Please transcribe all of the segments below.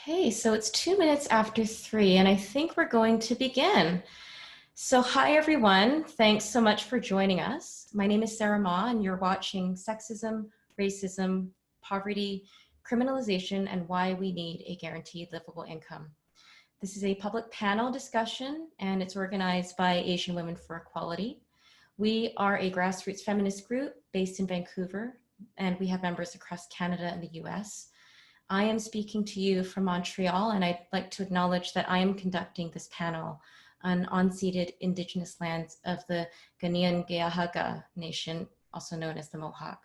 Okay, so it's 2 minutes after 3, and I think we're going to begin. So hi, everyone. Thanks so much for joining us. My name is Sarah Ma, and you're watching Sexism, Racism, Poverty, Criminalization, and Why We Need a Guaranteed Livable Income. This is a public panel discussion, and it's organized by Asian Women for Equality. We are a grassroots feminist group based in Vancouver, and we have members across Canada and the US. I am speaking to you from Montreal, and I'd like to acknowledge that I am conducting this panel on unceded Indigenous lands of the Ghanaian-Gayahaga Nation, also known as the Mohawk.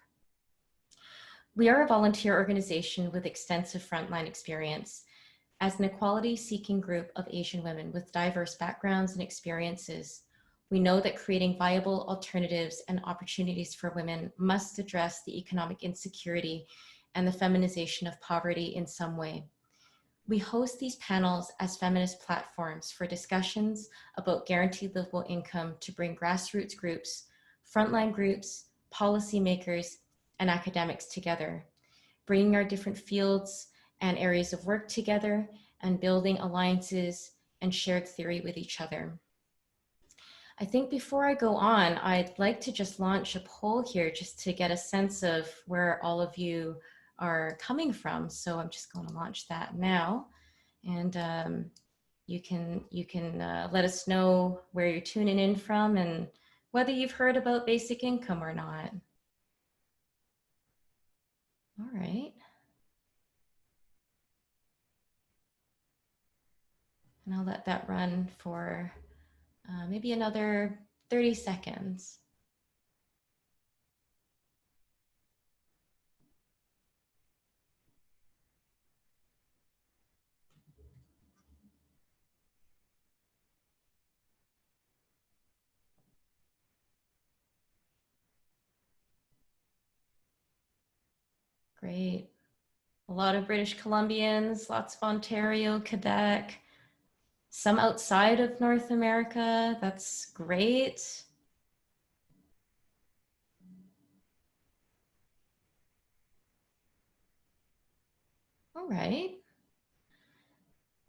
We are a volunteer organization with extensive frontline experience. As an equality-seeking group of Asian women with diverse backgrounds and experiences, we know that creating viable alternatives and opportunities for women must address the economic insecurity and the feminization of poverty in some way. We host these panels as feminist platforms for discussions about guaranteed livable income to bring grassroots groups, frontline groups, policymakers, and academics together, bringing our different fields and areas of work together and building alliances and shared theory with each other. I think before I go on, I'd like to just launch a poll here just to get a sense of where all of you are coming from. So I'm just going to launch that now. And you can let us know where you're tuning in from and whether you've heard about basic income or not. All right. And I'll let that run for maybe another 30 seconds. Great. A lot of British Columbians, lots of Ontario, Quebec, some outside of North America. That's great. All right.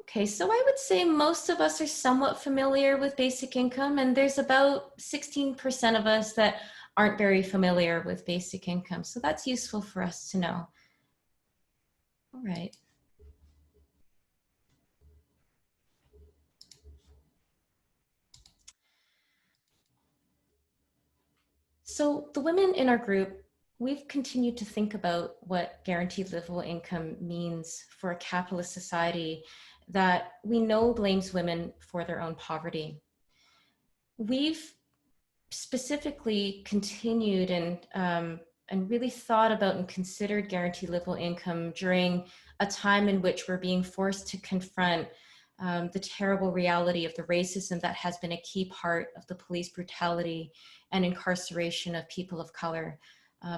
Okay, so I would say most of us are somewhat familiar with basic income, and there's about 16% of us that aren't very familiar with basic income. So that's useful for us to know. All right. So the women in our group, we've continued to think about what guaranteed livable income means for a capitalist society that we know blames women for their own poverty. We've specifically continued and really thought about and considered guaranteed livable income during a time in which we're being forced to confront the terrible reality of the racism that has been a key part of the police brutality and incarceration of people of color,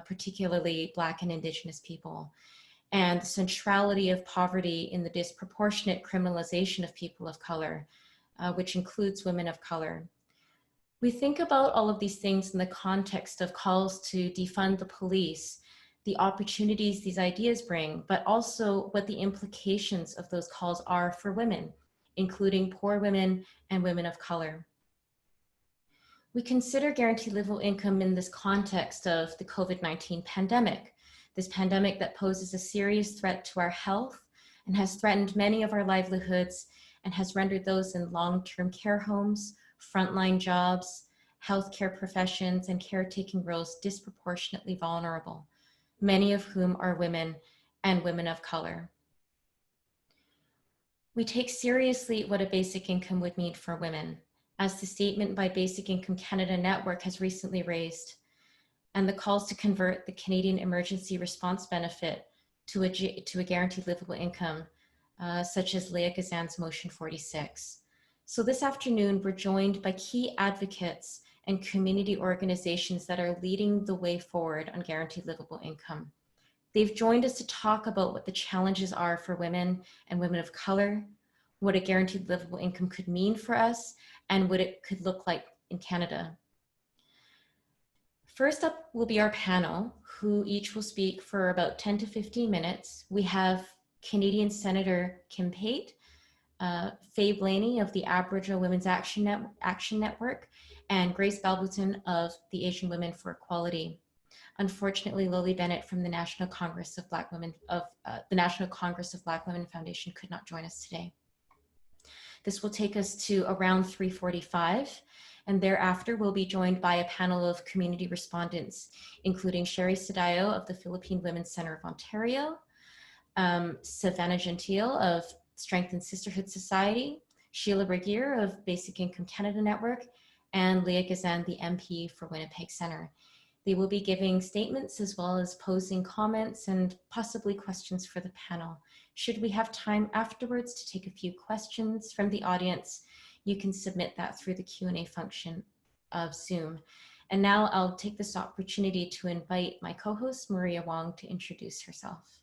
particularly Black and Indigenous people, and the centrality of poverty in the disproportionate criminalization of people of color, which includes women of color. We think about all of these things in the context of calls to defund the police, the opportunities these ideas bring, but also what the implications of those calls are for women, including poor women and women of color. We consider guaranteed livable income in this context of the COVID-19 pandemic, this pandemic that poses a serious threat to our health and has threatened many of our livelihoods and has rendered those in long-term care homes, frontline jobs, healthcare professions, and caretaking roles disproportionately vulnerable, many of whom are women and women of color. We take seriously what a basic income would mean for women, as the statement by Basic Income Canada Network has recently raised, and the calls to convert the Canadian Emergency Response Benefit to a guaranteed livable income, such as Leah Gazan's Motion 46. So this afternoon, we're joined by key advocates and community organizations that are leading the way forward on guaranteed livable income. They've joined us to talk about what the challenges are for women and women of color, what a guaranteed livable income could mean for us, and what it could look like in Canada. First up will be our panel, who each will speak for about 10 to 15 minutes. We have Canadian Senator Kim Pate, Faye Blaney of the Aboriginal Women's Action Network, and Grace Balbutin of the Asian Women for Equality. Unfortunately, Lily Bennett from the National Congress of Black Women Foundation could not join us today. This will take us to around 3:45, and thereafter we'll be joined by a panel of community respondents, including Sheila Siddayao of the Philippine Women's Center of Ontario, Savannah of Strength and Sisterhood Society, Sheila Regehr of Basic Income Canada Network, and Leah Gazan, the MP for Winnipeg Centre. They will be giving statements as well as posing comments and possibly questions for the panel. Should we have time afterwards to take a few questions from the audience, you can submit that through the Q&A function of Zoom. And now I'll take this opportunity to invite my co-host, Maria Wong, to introduce herself.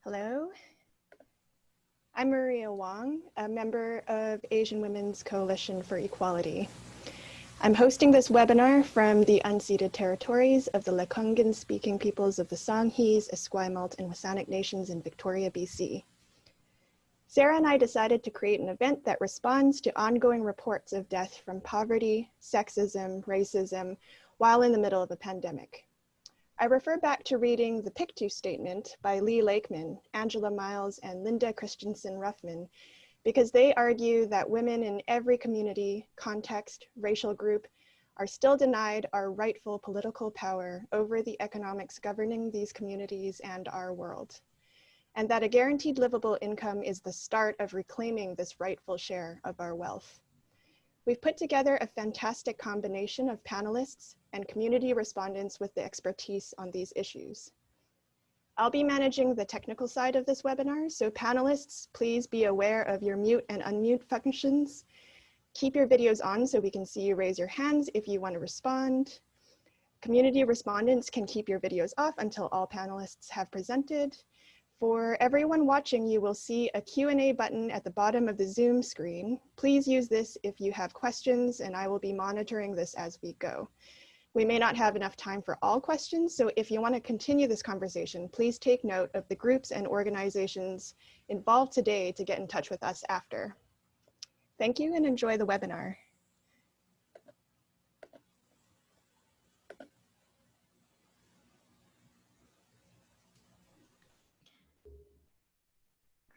Hello, I'm Maria Wong, a member of Asian Women's Coalition for Equality. I'm hosting this webinar from the unceded territories of the Lekwungen-speaking peoples of the Songhees, Esquimalt, and Wasanich nations in Victoria, BC. Sarah and I decided to create an event that responds to ongoing reports of death from poverty, sexism, racism, while in the middle of a pandemic. I refer back to reading the Pictou Statement by Lee Lakeman, Angela Miles, and Linda Christensen Ruffman, because they argue that women in every community, context, racial group are still denied our rightful political power over the economics governing these communities and our world, and that a guaranteed livable income is the start of reclaiming this rightful share of our wealth. We've put together a fantastic combination of panelists and community respondents with the expertise on these issues. I'll be managing the technical side of this webinar, so panelists, please be aware of your mute and unmute functions. Keep your videos on so we can see you raise your hands if you want to respond. Community respondents can keep your videos off until all panelists have presented. For everyone watching, you will see a Q&A button at the bottom of the Zoom screen. Please use this if you have questions, and I will be monitoring this as we go. We may not have enough time for all questions, so if you want to continue this conversation, please take note of the groups and organizations involved today to get in touch with us after. Thank you and enjoy the webinar.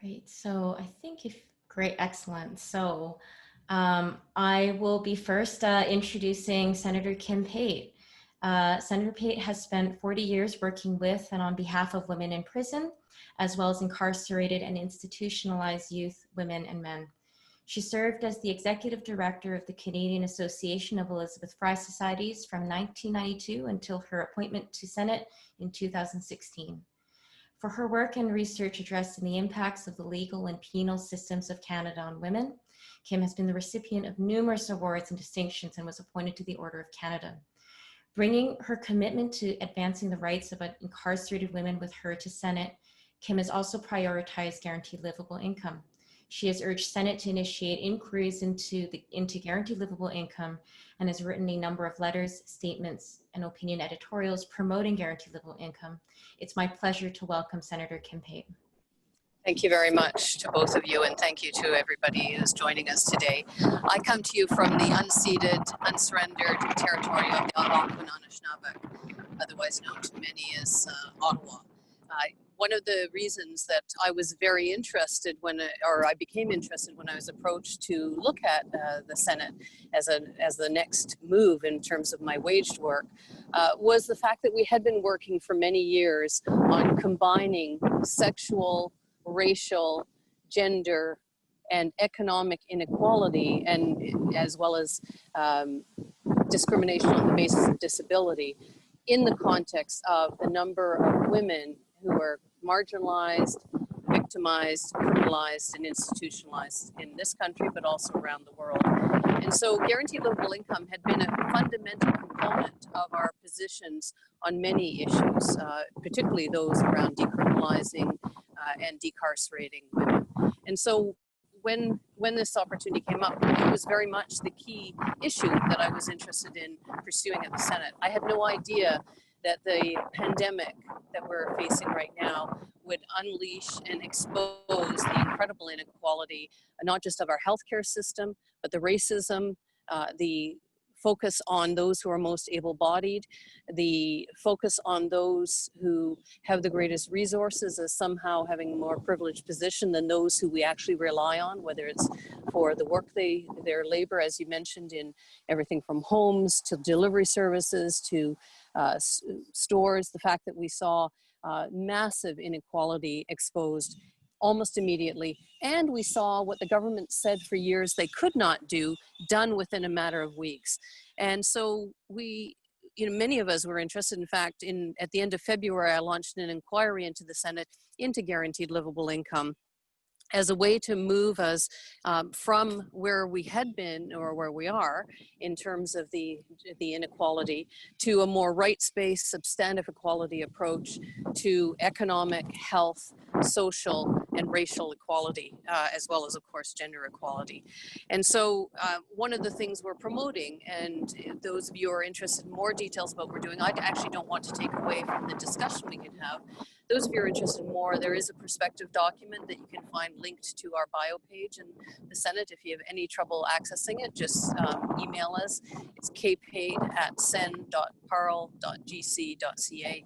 Great, so I think great, excellent. So I will be first introducing Senator Kim Pate. Senator Pate has spent 40 years working with and on behalf of women in prison, as well as incarcerated and institutionalized youth, women, and men. She served as the executive director of the Canadian Association of Elizabeth Fry Societies from 1992 until her appointment to Senate in 2016. For her work and research addressing the impacts of the legal and penal systems of Canada on women, Kim has been the recipient of numerous awards and distinctions and was appointed to the Order of Canada. Bringing her commitment to advancing the rights of incarcerated women with her to Senate, Kim has also prioritized guaranteed livable income. She has urged Senate to initiate inquiries into guaranteed livable income and has written a number of letters, statements, and opinion editorials promoting guaranteed livable income. It's my pleasure to welcome Senator Kim Pate. Thank you very much to both of you, and thank you to everybody who's joining us today. I come to you from the unceded, unsurrendered territory of the Algonquin Anishinaabe, otherwise known to many as Ottawa. One of the reasons that I was very interested I became interested when I was approached to look at the Senate as the next move in terms of my waged work was the fact that we had been working for many years on combining sexual, racial, gender, and economic inequality, and as well as discrimination on the basis of disability in the context of the number of women who are marginalized, victimized, criminalized, and institutionalized in this country, but also around the world. And so guaranteed livable income had been a fundamental component of our positions on many issues, particularly those around decriminalizing and decarcerating women. And so when when this opportunity came up, it was very much the key issue that I was interested in pursuing at the Senate. I had no idea that the pandemic that we're facing right now would unleash and expose the incredible inequality, not just of our healthcare system, but the racism, the focus on those who are most able-bodied, the focus on those who have the greatest resources as somehow having a more privileged position than those who we actually rely on, whether it's for the work their labor, as you mentioned, in everything from homes to delivery services to stores. The fact that we saw massive inequality exposed almost immediately. And we saw what the government said for years they could not do, done within a matter of weeks. And so many of us were interested. In fact, at the end of February, I launched an inquiry into the Senate into guaranteed livable income as a way to move us from where we had been or where we are in terms of the inequality to a more rights-based substantive equality approach to economic, health, social, and racial equality, as well as, of course, gender equality. And so one of the things we're promoting, and those of you who are interested in more details about what we're doing, I actually don't want to take away from the discussion we can have. Those of you who are interested in more, there is a perspective document that you can find linked to our bio page in the Senate. If you have any trouble accessing it, just email us. It's kpate@sen.parl.gc.ca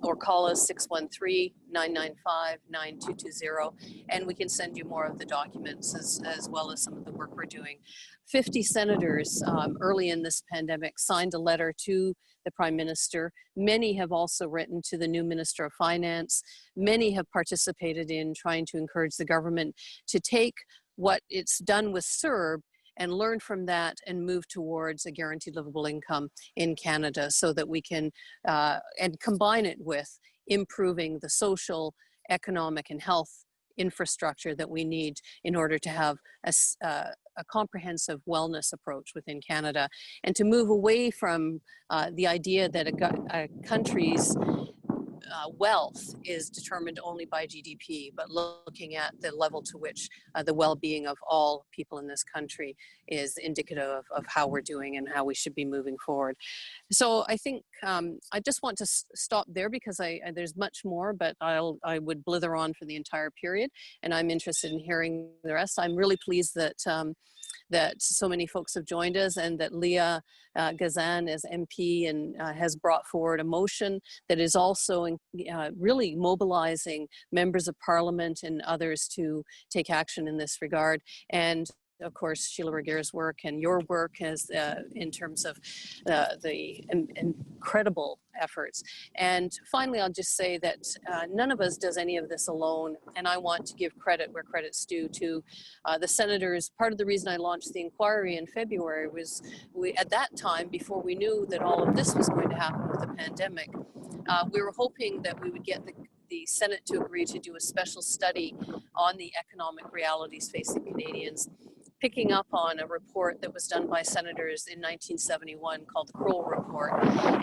or call us 613-995-9220, and we can send you more of the documents as well as some of the work we're doing. 50 senators early in this pandemic signed a letter to the Prime Minister. Many have also written to the new Minister of Finance. Many have participated in trying to encourage the government to take what it's done with CERB and learn from that and move towards a guaranteed livable income in Canada so that we can, and combine it with improving the social, economic, and health infrastructure that we need in order to have a comprehensive wellness approach within Canada, and to move away from the idea that a country's wealth is determined only by GDP, but looking at the level to which the well-being of all people in this country is indicative of how we're doing and how we should be moving forward. So I think I just want to stop there because there's much more, but I would blither on for the entire period, and I'm interested in hearing the rest. I'm really pleased that that so many folks have joined us, and that Leah Gazan as MP and has brought forward a motion that is also really mobilizing members of Parliament and others to take action in this regard. And of course, Sheila Regehr's work and your work as in terms of the incredible efforts. And finally, I'll just say that none of us does any of this alone, and I want to give credit where credit's due to the senators. Part of the reason I launched the inquiry in February was at that time, before we knew that all of this was going to happen with the pandemic, we were hoping that we would get the Senate to agree to do a special study on the economic realities facing Canadians, picking up on a report that was done by senators in 1971 called the Kroll Report,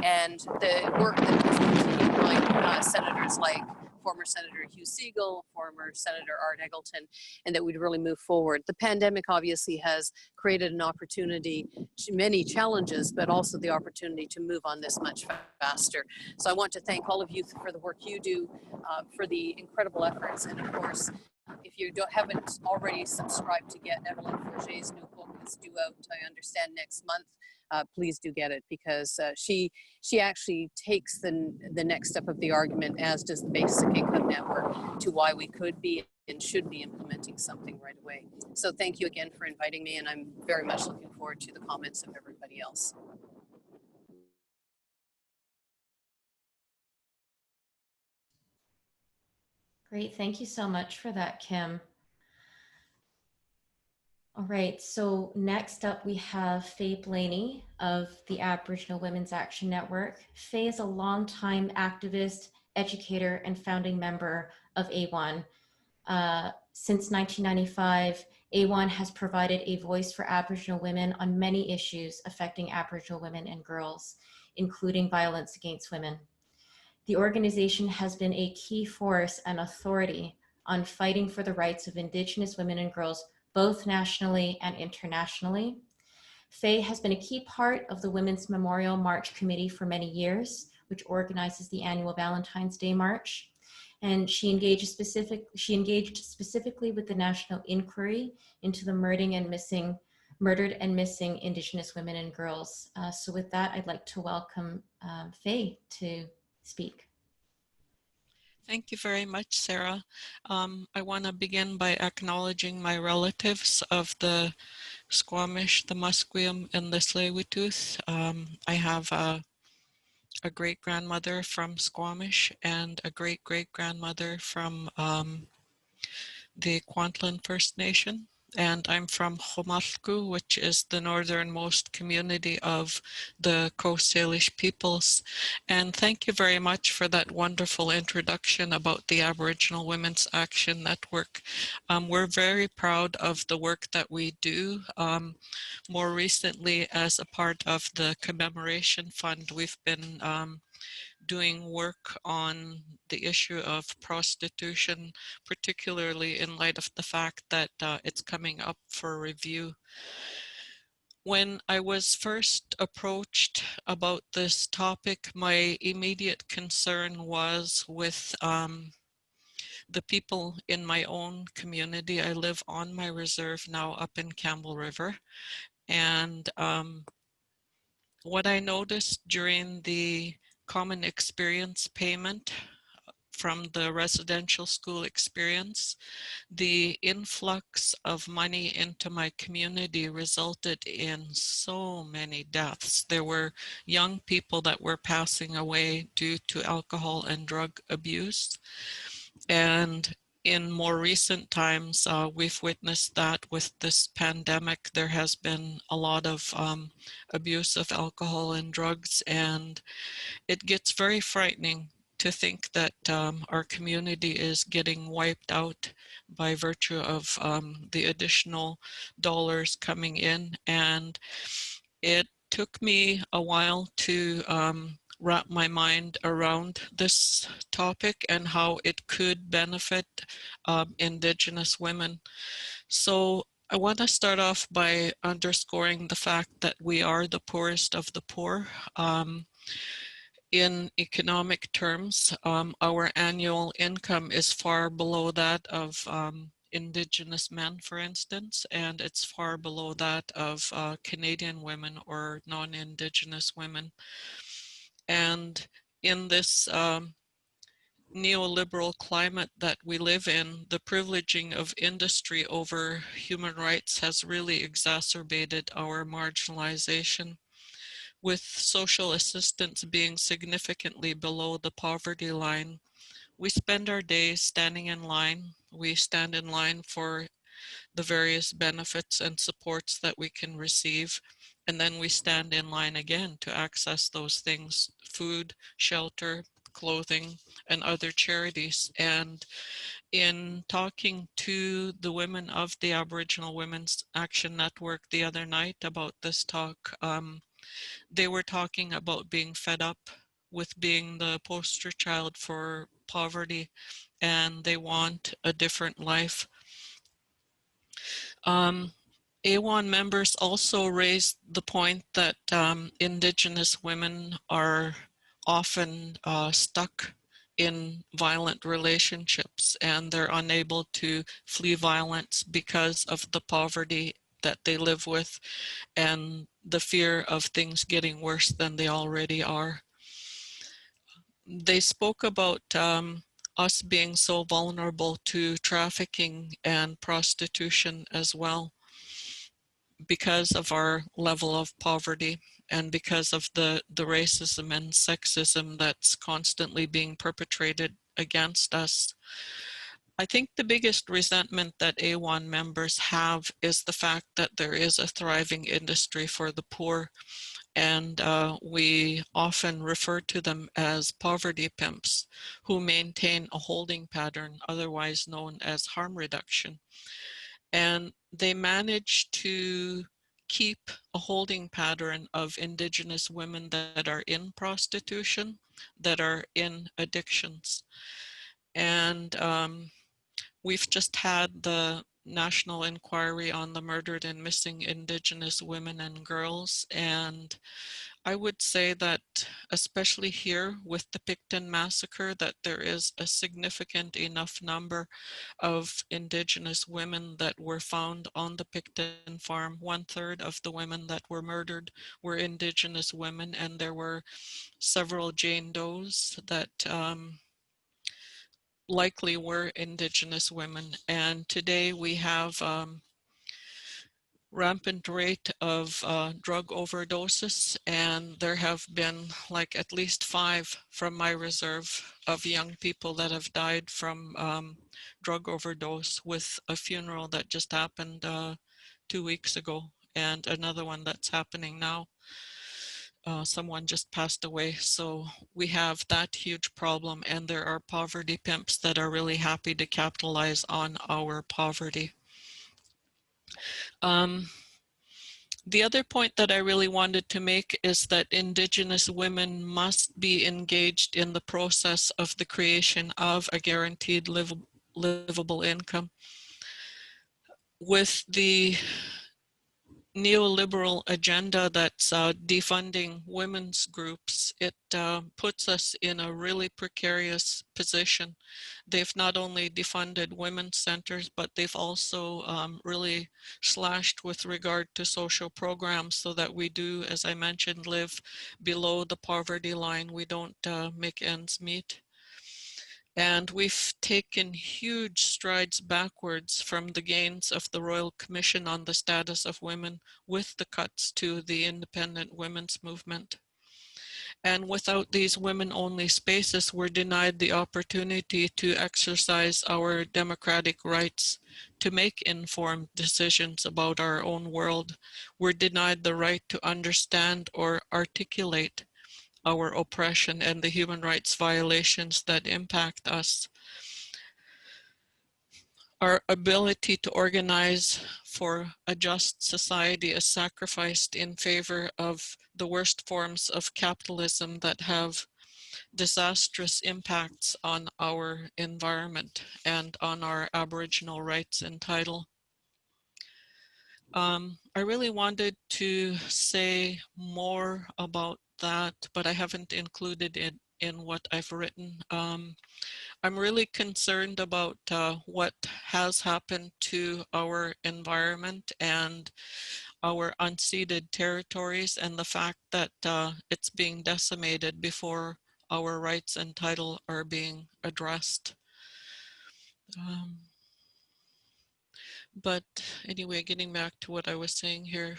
and the work that was continued by senators like former Senator Hugh Segal, former Senator Art Eggleton, and that we'd really move forward. The pandemic obviously has created an opportunity, many challenges, but also the opportunity to move on this much faster. So I want to thank all of you for the work you do, for the incredible efforts, and of course, if you haven't already subscribed to get Evelyn Forget's new book, it's due out, I understand, next month. Please do get it, because she actually takes the next step of the argument, as does the Basic Income Network, to why we could be and should be implementing something right away. So thank you again for inviting me, and I'm very much looking forward to the comments of everybody else. Great, thank you so much for that, Kim. All right, so next up we have Faye Blaney of the Aboriginal Women's Action Network. Faye is a longtime activist, educator, and founding member of A1. Since 1995, A1 has provided a voice for Aboriginal women on many issues affecting Aboriginal women and girls, including violence against women. The organization has been a key force and authority on fighting for the rights of Indigenous women and girls, both nationally and internationally. Faye has been a key part of the Women's Memorial March Committee for many years, which organizes the annual Valentine's Day March. And she engaged specifically with the National Inquiry into the murdered and missing Indigenous women and girls. So with that, I'd like to welcome Faye to speak. Thank you very much, Sarah. I want to begin by acknowledging my relatives of the Squamish, the Musqueam, and the Tsleil-Waututh. I have a great-grandmother from Squamish and a great-great-grandmother from the Kwantlen First Nation. And I'm from Khomalku, which is the northernmost community of the Coast Salish peoples. And thank you very much for that wonderful introduction about the Aboriginal Women's Action Network. We're very proud of the work that we do. More recently, as a part of the Commemoration Fund, we've been doing work on the issue of prostitution, particularly in light of the fact that it's coming up for review. When I was first approached about this topic, my immediate concern was with the people in my own community. I live on my reserve now up in Campbell River. And what I noticed during the common experience payment from the residential school experience, the influx of money into my community resulted in so many deaths. There were young people that were passing away due to alcohol and drug abuse. And in more recent times, we've witnessed that with this pandemic, there has been a lot of abuse of alcohol and drugs, and it gets very frightening to think that our community is getting wiped out by virtue of the additional dollars coming in. And it took me a while to wrap my mind around this topic and how it could benefit Indigenous women. So I want to start off by underscoring the fact that we are the poorest of the poor. In economic terms, our annual income is far below that of Indigenous men, for instance, and it's far below that of Canadian women or non-Indigenous women. And in this neoliberal climate that we live in, the privileging of industry over human rights has really exacerbated our marginalization, with social assistance being significantly below the poverty line. We spend our days standing in line. We stand in line for the various benefits and supports that we can receive. And then we stand in line again to access those things: food, shelter, clothing, and other charities. And in talking to the women of the Aboriginal Women's Action Network the other night about this talk, they were talking about being fed up with being the poster child for poverty, and they want a different life. AWON members also raised the point that Indigenous women are often stuck in violent relationships, and they're unable to flee violence because of the poverty that they live with and the fear of things getting worse than they already are. They spoke about us being so vulnerable to trafficking and prostitution as well, because of our level of poverty and because of the racism and sexism that's constantly being perpetrated against us. I think the biggest resentment that AWON members have is the fact that there is a thriving industry for the poor, and we often refer to them as poverty pimps who maintain a holding pattern, otherwise known as harm reduction. And they manage to keep a holding pattern of Indigenous women that are in prostitution, that are in addictions. And we've just had the national inquiry on the murdered and missing Indigenous women and girls. And I would say that, especially here with the Picton massacre, that there is a significant enough number of Indigenous women that were found on the Picton farm. 1/3 of the women that were murdered were Indigenous women, and there were several Jane Does that likely were Indigenous women. And today we have rampant rate of drug overdoses, and there have been like at least 5 from my reserve of young people that have died from drug overdose, with a funeral that just happened 2 weeks ago and another one that's happening now. Someone just passed away. So we have that huge problem, and there are poverty pimps that are really happy to capitalize on our poverty. The other point that I really wanted to make is that Indigenous women must be engaged in the process of the creation of a guaranteed livable income. With the neoliberal agenda that's defunding women's groups, it puts us in a really precarious position. They've not only defunded women's centers, but they've also really slashed with regard to social programs, so that we do, as I mentioned, live below the poverty line. We don't make ends meet. And we've taken huge strides backwards from the gains of the Royal Commission on the Status of Women with the cuts to the independent women's movement. And without these women-only spaces, we're denied the opportunity to exercise our democratic rights to make informed decisions about our own world. We're denied the right to understand or articulate our oppression and the human rights violations that impact us. Our ability to organize for a just society is sacrificed in favor of the worst forms of capitalism that have disastrous impacts on our environment and on our Aboriginal rights and title. I really wanted to say more about that, but I haven't included it in what I've written. I'm really concerned about what has happened to our environment and our unceded territories, and the fact that it's being decimated before our rights and title are being addressed. But anyway, getting back to what I was saying here,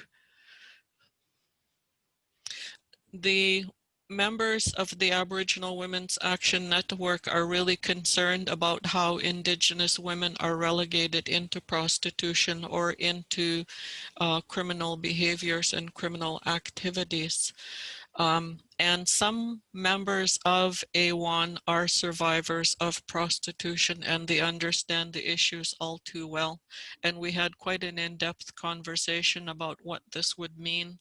the members of the Aboriginal Women's Action Network are really concerned about how Indigenous women are relegated into prostitution or into criminal behaviors and criminal activities. And some members of A1 are survivors of prostitution, and they understand the issues all too well. And we had quite an in-depth conversation about what this would mean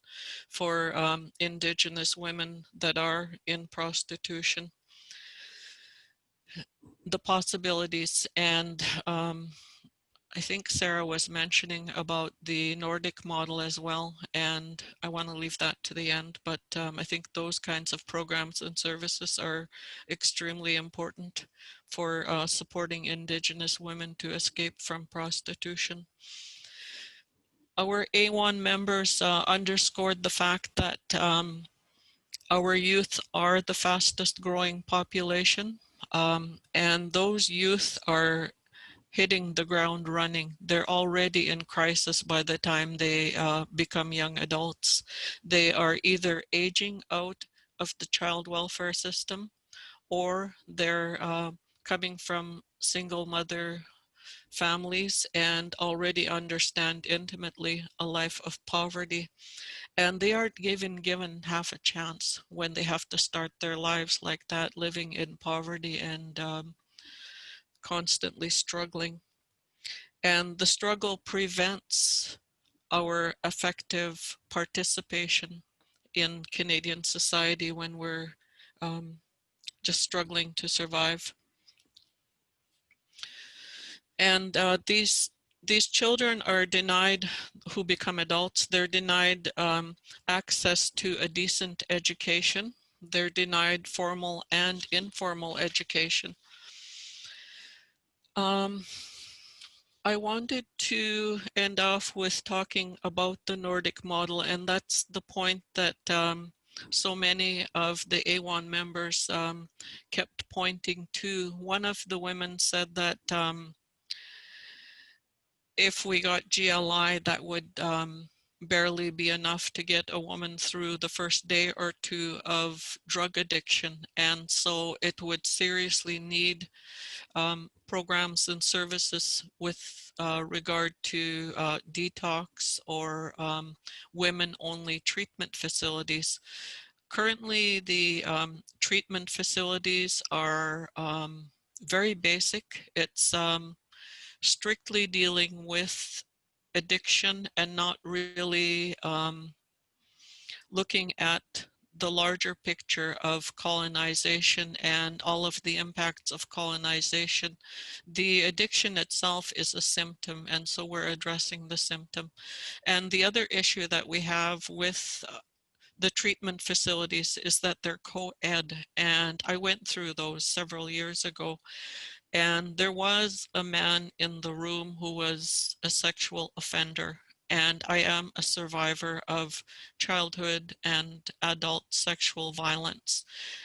for Indigenous women that are in prostitution, the possibilities. And I think Sarah was mentioning about the Nordic model as well, and I want to leave that to the end, but I think those kinds of programs and services are extremely important for supporting Indigenous women to escape from prostitution. Our A1 members underscored the fact that our youth are the fastest growing population, and those youth are hitting the ground running. They're already in crisis by the time they become young adults. They are either aging out of the child welfare system, or they're coming from single mother families and already understand intimately a life of poverty. And they aren't given half a chance when they have to start their lives like that, living in poverty and constantly struggling. And the struggle prevents our effective participation in Canadian society when we're just struggling to survive. And these these children are denied, who become adults, they're denied access to a decent education. They're denied formal and informal education. I wanted to end off with talking about the Nordic model, and that's the point that so many of the A1 members kept pointing to. One of the women said that if we got GLI, that would barely be enough to get a woman through the first day or two of drug addiction. And so it would seriously need programs and services with regard to detox or women-only treatment facilities. Currently, the treatment facilities are very basic. It's strictly dealing with addiction and not really looking at the larger picture of colonization and all of the impacts of colonization. The addiction itself is a symptom, and so we're addressing the symptom. And the other issue that we have with the treatment facilities is that they're co-ed, and I went through those several years ago. And there was a man in the room who was a sexual offender. And I am a survivor of childhood and adult sexual violence.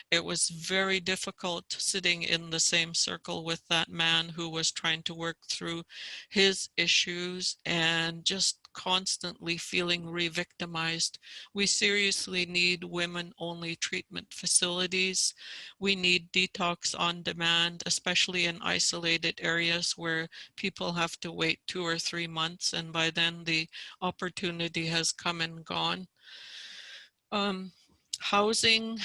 It was very difficult sitting in the same circle with that man who was trying to work through his issues and just constantly feeling re-victimized. We seriously need women-only treatment facilities. We need detox on demand, especially in isolated areas where people have to wait 2 or 3 months, and by then the opportunity has come and gone. Housing,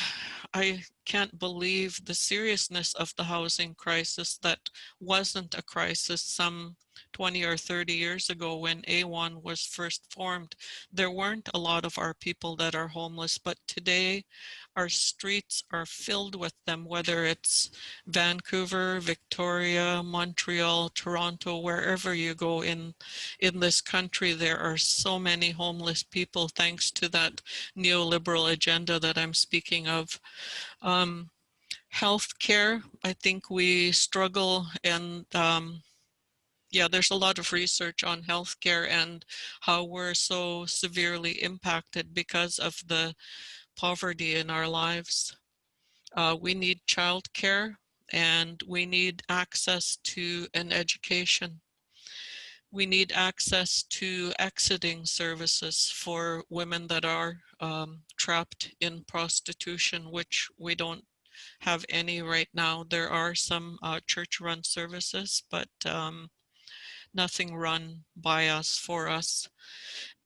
I can't believe the seriousness of the housing crisis that wasn't a crisis some 20 or 30 years ago when A1 was first formed. There weren't a lot of our people that are homeless, but today our streets are filled with them, whether it's Vancouver, Victoria, Montreal, Toronto, wherever you go in this country, there are so many homeless people thanks to that neoliberal agenda that I'm speaking of. Healthcare, I think we struggle, and yeah, there's a lot of research on healthcare and how we're so severely impacted because of the poverty in our lives. We need childcare, and we need access to an education. We need access to exiting services for women that are trapped in prostitution, which we don't have any right now. There are some church-run services, but nothing run by us, for us.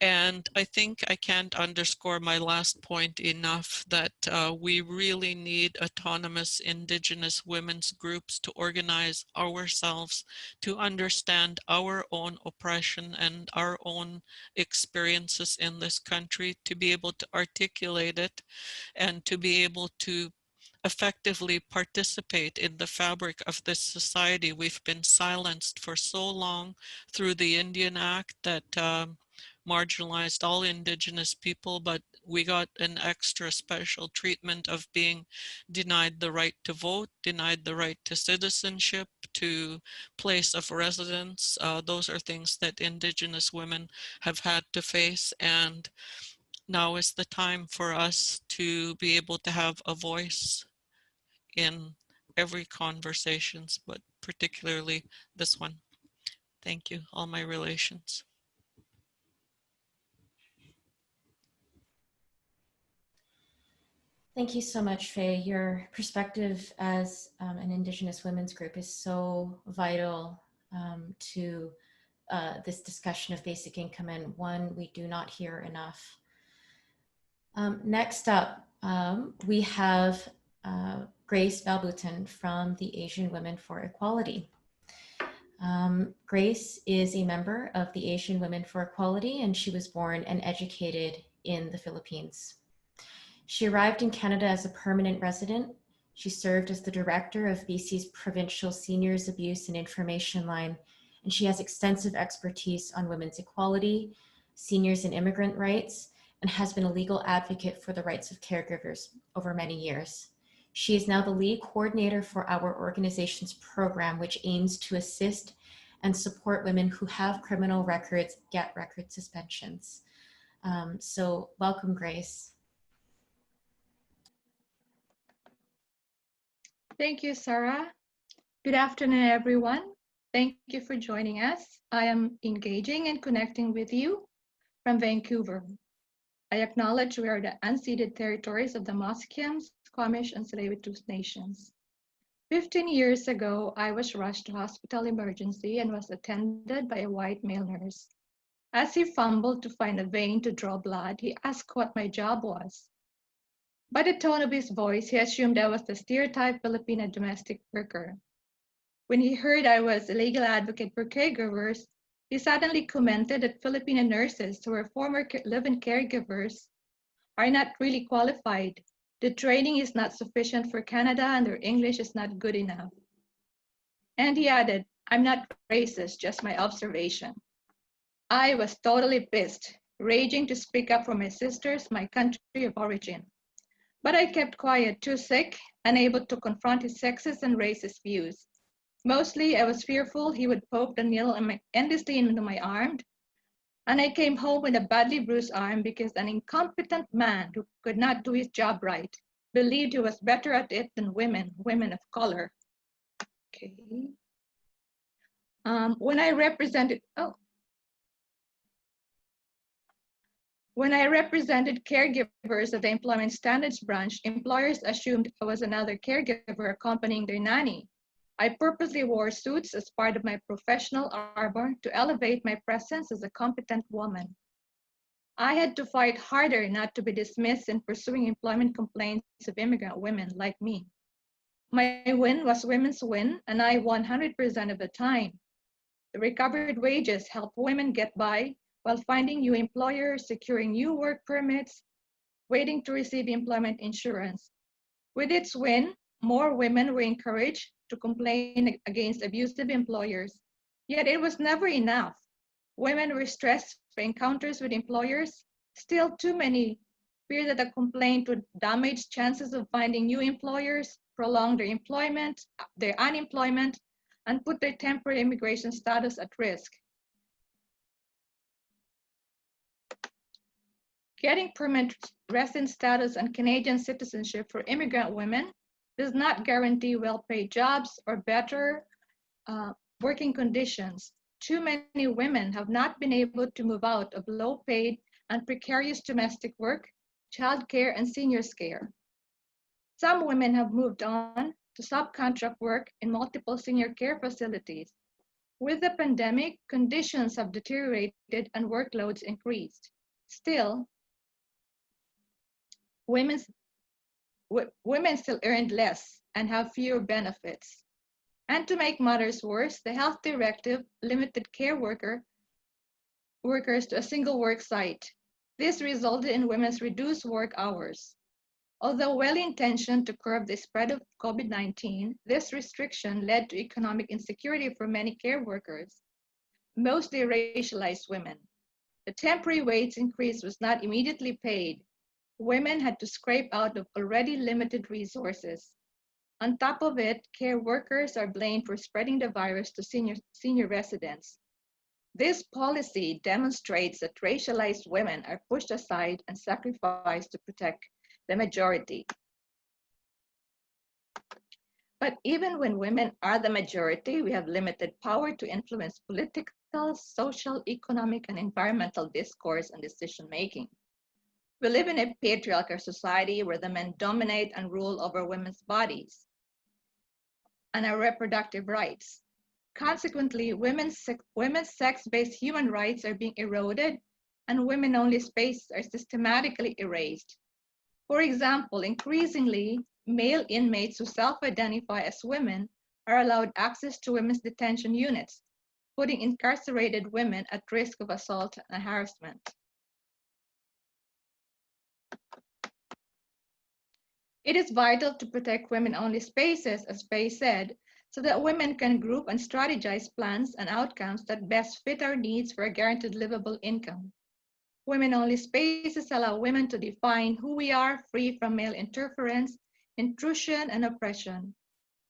And I think I can't underscore my last point enough, that we really need autonomous Indigenous women's groups to organize ourselves, to understand our own oppression and our own experiences in this country, to be able to articulate it and to be able to effectively participate in the fabric of this society. We've been silenced for so long through the Indian Act that marginalized all Indigenous people, but we got an extra special treatment of being denied the right to vote, denied the right to citizenship, to place of residence. Those are things that Indigenous women have had to face, and now is the time for us to be able to have a voice in every conversations, but particularly this one. Thank you, all my relations. Thank you so much, Faye. Your perspective as an Indigenous women's group is so vital to this discussion of basic income, and one we do not hear enough. Next up, we have Grace Balbutin from the Asian Women for Equality. Grace is a member of the Asian Women for Equality, and she was born and educated in the Philippines. She arrived in Canada as a permanent resident. She served as the director of BC's Provincial Seniors Abuse and Information Line, and she has extensive expertise on women's equality, seniors and immigrant rights, and has been a legal advocate for the rights of caregivers over many years. She is now the lead coordinator for our organization's program, which aims to assist and support women who have criminal records get record suspensions. So welcome, Grace. Thank you, Sarah. Good afternoon, everyone. Thank you for joining us. I am engaging and connecting with you from Vancouver. I acknowledge we are the unceded territories of the Musqueam, Squamish, and Tsleil-Waututh nations. 15 years ago, I was rushed to hospital emergency and was attended by a white male nurse. As he fumbled to find a vein to draw blood, he asked what my job was. By the tone of his voice, he assumed I was the stereotype Filipino domestic worker. When he heard I was a legal advocate for caregivers, he suddenly commented that Filipino nurses who were former live-in caregivers are not really qualified. The training is not sufficient for Canada and their English is not good enough. And he added, "I'm not racist, just my observation." I was totally pissed, raging to speak up for my sisters, my country of origin. But I kept quiet, too sick, unable to confront his sexist and racist views. Mostly, I was fearful he would poke the needle endlessly into my arm, and I came home with a badly bruised arm because an incompetent man who could not do his job right believed he was better at it than women of color. Okay. When I represented caregivers at the Employment Standards Branch, employers assumed I was another caregiver accompanying their nanny. I purposely wore suits as part of my professional armor to elevate my presence as a competent woman. I had to fight harder not to be dismissed in pursuing employment complaints of immigrant women like me. My win was women's win, and I won 100% of the time. The recovered wages help women get by while finding new employers, securing new work permits, waiting to receive employment insurance. With its win, more women were encouraged to complain against abusive employers. Yet it was never enough. Women were stressed by encounters with employers. Still too many fear that a complaint would damage chances of finding new employers, prolong their unemployment, and put their temporary immigration status at risk. Getting permanent resident status and Canadian citizenship for immigrant women does not guarantee well-paid jobs or better working conditions. Too many women have not been able to move out of low-paid and precarious domestic work, childcare, and seniors care. Some women have moved on to subcontract work in multiple senior care facilities. With the pandemic, conditions have deteriorated and workloads increased. Still, women still earn less and have fewer benefits. And to make matters worse, the health directive limited care workers to a single work site. This resulted in women's reduced work hours. Although well-intentioned to curb the spread of COVID-19, this restriction led to economic insecurity for many care workers, mostly racialized women. The temporary wage increase was not immediately paid. Women had to scrape out of already limited resources. On top of it, care workers are blamed for spreading the virus to senior residents. This policy demonstrates that racialized women are pushed aside and sacrificed to protect the majority. But even when women are the majority, we have limited power to influence political, social, economic, and environmental discourse and decision-making. We live in a patriarchal society where the men dominate and rule over women's bodies and our reproductive rights. Consequently, women's sex-based human rights are being eroded and women-only spaces are systematically erased. For example, increasingly, male inmates who self-identify as women are allowed access to women's detention units, putting incarcerated women at risk of assault and harassment. It is vital to protect women-only spaces, as Faye said, so that women can group and strategize plans and outcomes that best fit our needs for a guaranteed livable income. Women-only spaces allow women to define who we are, free from male interference, intrusion, and oppression.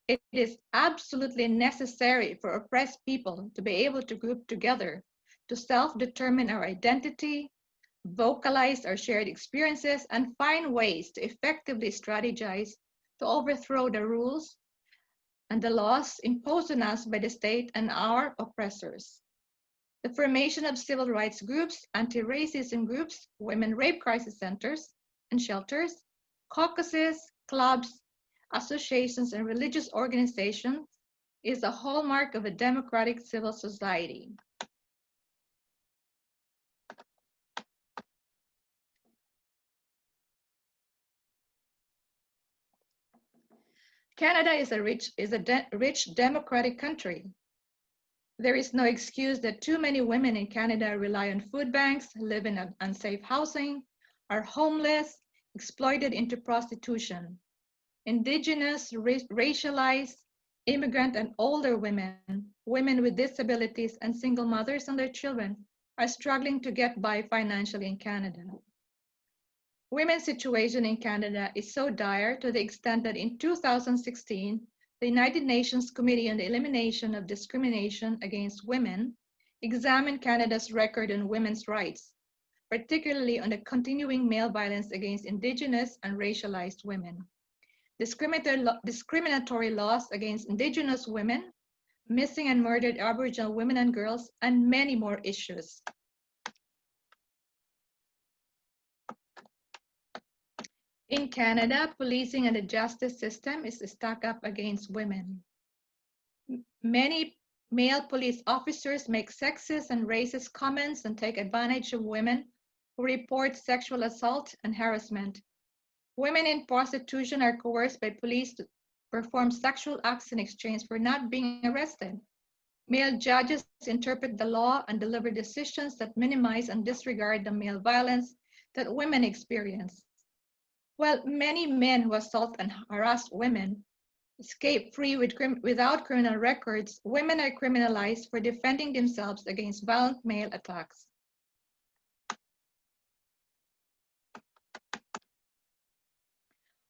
It is absolutely necessary for oppressed people to be able to group together, to self-determine our identity, vocalize our shared experiences, and find ways to effectively strategize to overthrow the rules and the laws imposed on us by the state and our oppressors. The formation of civil rights groups, anti-racism groups, women rape crisis centers and shelters, caucuses, clubs, associations, and religious organizations is a hallmark of a democratic civil society. Canada is a rich democratic country. There is no excuse that too many women in Canada rely on food banks, live in unsafe housing, are homeless, exploited into prostitution. Indigenous, racialized, immigrant, and older women, women with disabilities, and single mothers and their children are struggling to get by financially in Canada. Women's situation in Canada is so dire to the extent that in 2016, the United Nations Committee on the Elimination of Discrimination Against Women examined Canada's record on women's rights, particularly on the continuing male violence against Indigenous and racialized women, discriminatory laws against Indigenous women, missing and murdered Aboriginal women and girls, and many more issues. In Canada, policing and the justice system is stacked up against women. Many male police officers make sexist and racist comments and take advantage of women who report sexual assault and harassment. Women in prostitution are coerced by police to perform sexual acts in exchange for not being arrested. Male judges interpret the law and deliver decisions that minimize and disregard the male violence that women experience. While many men who assault and harass women escape free without criminal records, women are criminalized for defending themselves against violent male attacks.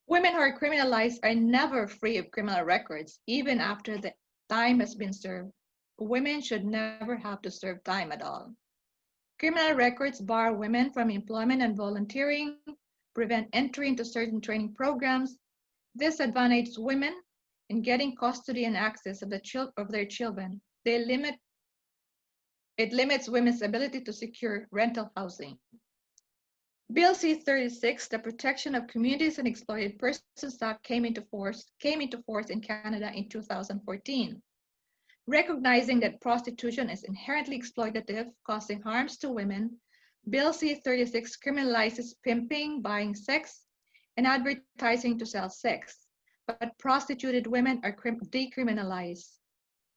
Women who are criminalized are never free of criminal records, even after the time has been served. Women should never have to serve time at all. Criminal records bar women from employment and volunteering, prevent entry into certain training programs, disadvantage women in getting custody and access of their children. It limits women's ability to secure rental housing. Bill C-36, the Protection of Communities and Exploited Persons Act, came into force in Canada in 2014. Recognizing that prostitution is inherently exploitative, causing harms to women, Bill C-36 criminalizes pimping, buying sex, and advertising to sell sex, but prostituted women are decriminalized.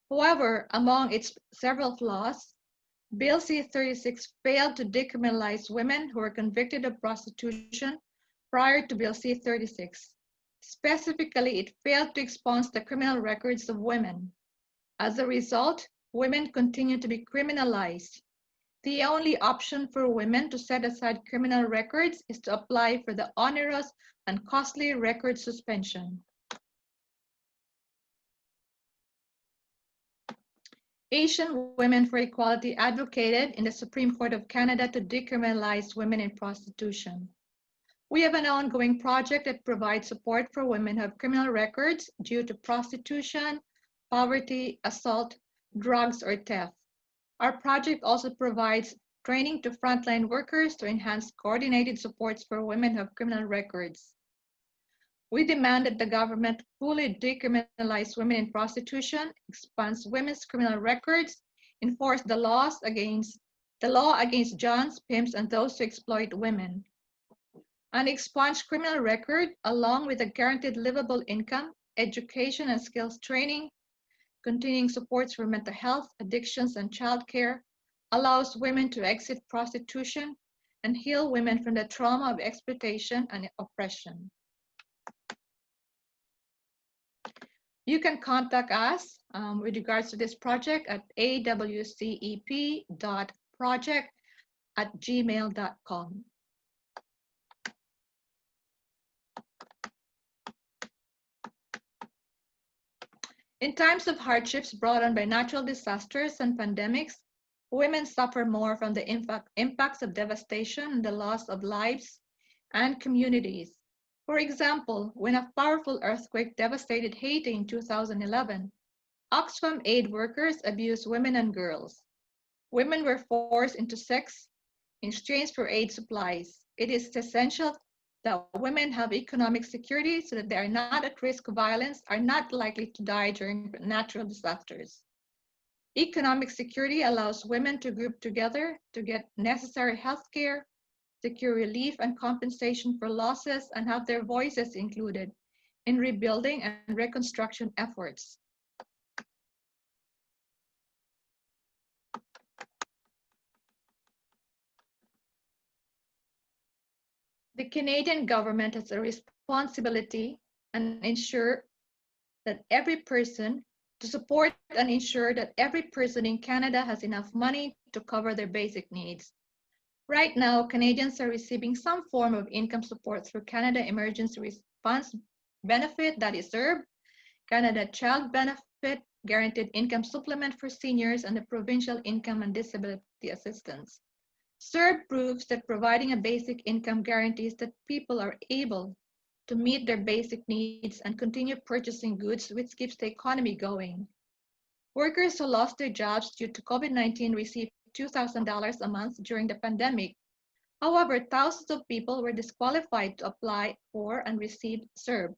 However, among its several flaws, Bill C-36 failed to decriminalize women who were convicted of prostitution prior to Bill C-36. Specifically, it failed to expunge the criminal records of women. As a result, women continue to be criminalized. The only option for women to set aside criminal records is to apply for the onerous and costly record suspension. Asian Women for Equality advocated in the Supreme Court of Canada to decriminalize women in prostitution. We have an ongoing project that provides support for women who have criminal records due to prostitution, poverty, assault, drugs, or theft. Our project also provides training to frontline workers to enhance coordinated supports for women who have criminal records. We demand that the government fully decriminalize women in prostitution, expunge women's criminal records, enforce the law against Johns, pimps, and those who exploit women. An expunged criminal record, along with a guaranteed livable income, education and skills training, continuing supports for mental health, addictions, and childcare, allows women to exit prostitution and heal women from the trauma of exploitation and oppression. You can contact us with regards to this project at awcep.project@gmail.com. In times of hardships brought on by natural disasters and pandemics, women suffer more from the impacts of devastation and the loss of lives and communities. For example, when a powerful earthquake devastated Haiti in 2011, Oxfam aid workers abused women and girls. Women were forced into sex in exchange for aid supplies. It is essential that women have economic security so that they are not at risk of violence, are not likely to die during natural disasters. Economic security allows women to group together to get necessary health care, secure relief and compensation for losses, and have their voices included in rebuilding and reconstruction efforts. The Canadian government has a responsibility and ensure that every person to support and ensure that every person in Canada has enough money to cover their basic needs. Right now, Canadians are receiving some form of income support through Canada Emergency Response Benefit, that is CERB, Canada Child Benefit, Guaranteed Income Supplement for Seniors, and the Provincial Income and Disability Assistance. CERB proves that providing a basic income guarantees that people are able to meet their basic needs and continue purchasing goods, which keeps the economy going. Workers who lost their jobs due to COVID-19 received $2,000 a month during the pandemic. However, thousands of people were disqualified to apply for and receive CERB.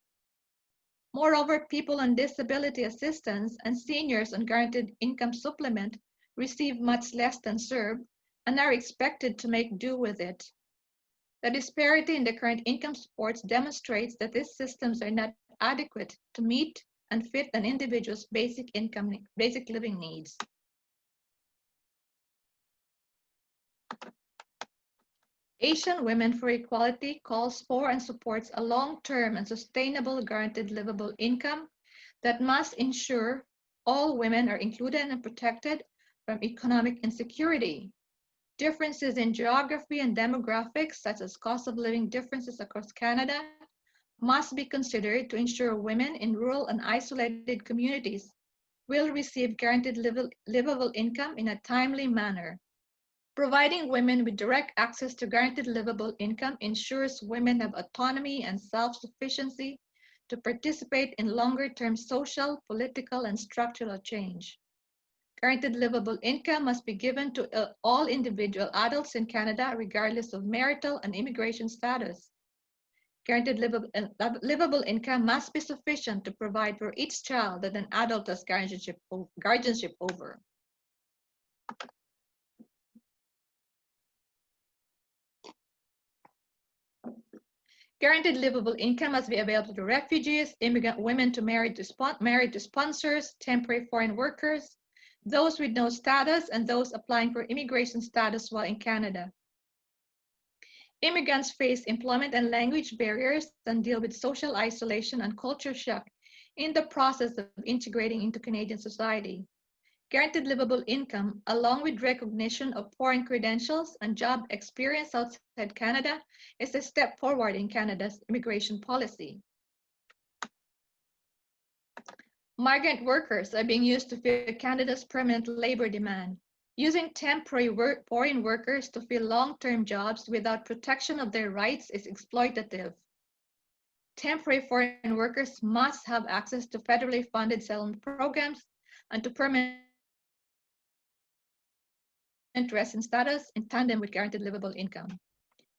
Moreover, people on disability assistance and seniors on guaranteed income supplement receive much less than CERB and are expected to make do with it. The disparity in the current income supports demonstrates that these systems are not adequate to meet and fit an individual's basic living needs. Asian Women for Equality calls for and supports a long-term and sustainable guaranteed livable income that must ensure all women are included and protected from economic insecurity. Differences in geography and demographics, such as cost of living differences across Canada, must be considered to ensure women in rural and isolated communities will receive guaranteed livable income in a timely manner. Providing women with direct access to guaranteed livable income ensures women have autonomy and self-sufficiency to participate in longer-term social, political, and structural change. Guaranteed livable income must be given to all individual adults in Canada, regardless of marital and immigration status. Guaranteed livable income must be sufficient to provide for each child that an adult has guardianship over. Guaranteed livable income must be available to refugees, immigrant women to married to sponsors, temporary foreign workers, those with no status, and those applying for immigration status while in Canada. Immigrants face employment and language barriers and deal with social isolation and culture shock in the process of integrating into Canadian society. Guaranteed livable income, along with recognition of foreign credentials and job experience outside Canada, is a step forward in Canada's immigration policy. Migrant workers are being used to fill Canada's permanent labor demand. Using temporary foreign workers to fill long-term jobs without protection of their rights is exploitative. Temporary foreign workers must have access to federally funded settlement programs and to permanent resident status in tandem with guaranteed livable income.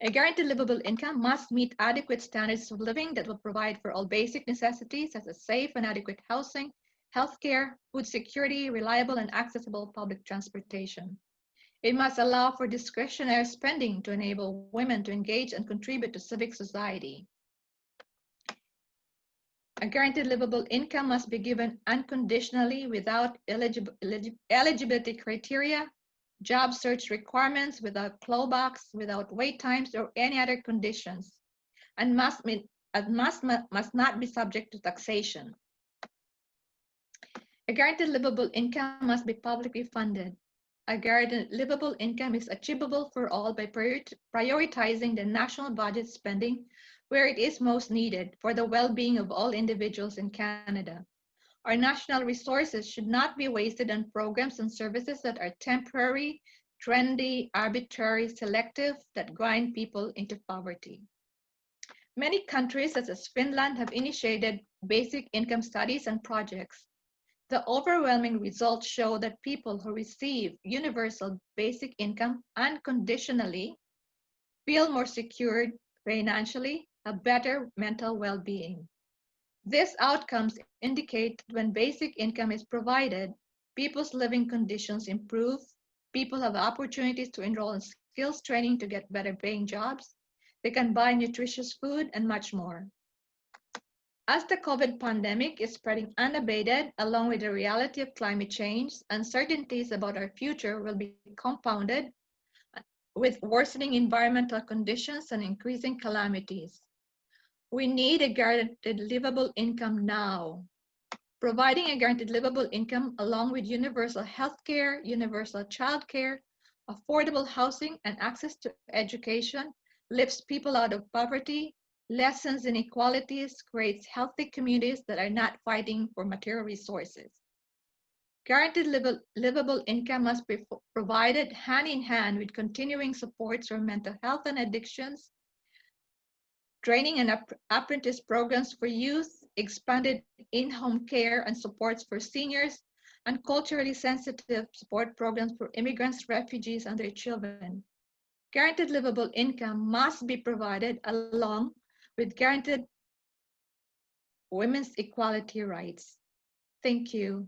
A guaranteed livable income must meet adequate standards of living that will provide for all basic necessities such as safe and adequate housing, healthcare, food security, reliable and accessible public transportation. It must allow for discretionary spending to enable women to engage and contribute to civic society. A guaranteed livable income must be given unconditionally without eligibility criteria, job search requirements, without clawbacks, without wait times or any other conditions, and must not be subject to taxation. A guaranteed livable income must be publicly funded. A guaranteed livable income is achievable for all by prioritizing the national budget spending where it is most needed for the well-being of all individuals in Canada. Our national resources should not be wasted on programs and services that are temporary, trendy, arbitrary, selective, that grind people into poverty. Many countries, such as Finland, have initiated basic income studies and projects. The overwhelming results show that people who receive universal basic income unconditionally feel more secured financially, have better mental well-being. These outcomes indicate that when basic income is provided, people's living conditions improve, people have opportunities to enroll in skills training to get better paying jobs, they can buy nutritious food, and much more. As the COVID pandemic is spreading unabated, along with the reality of climate change, uncertainties about our future will be compounded with worsening environmental conditions and increasing calamities. We need a guaranteed livable income now. Providing a guaranteed livable income along with universal health care, universal childcare, affordable housing, and access to education lifts people out of poverty, lessens inequalities, creates healthy communities that are not fighting for material resources. Guaranteed livable income must be provided hand in hand with continuing supports for mental health and addictions, training and apprentice programs for youth, expanded in-home care and supports for seniors, and culturally sensitive support programs for immigrants, refugees, and their children. Guaranteed livable income must be provided along with guaranteed women's equality rights. Thank you.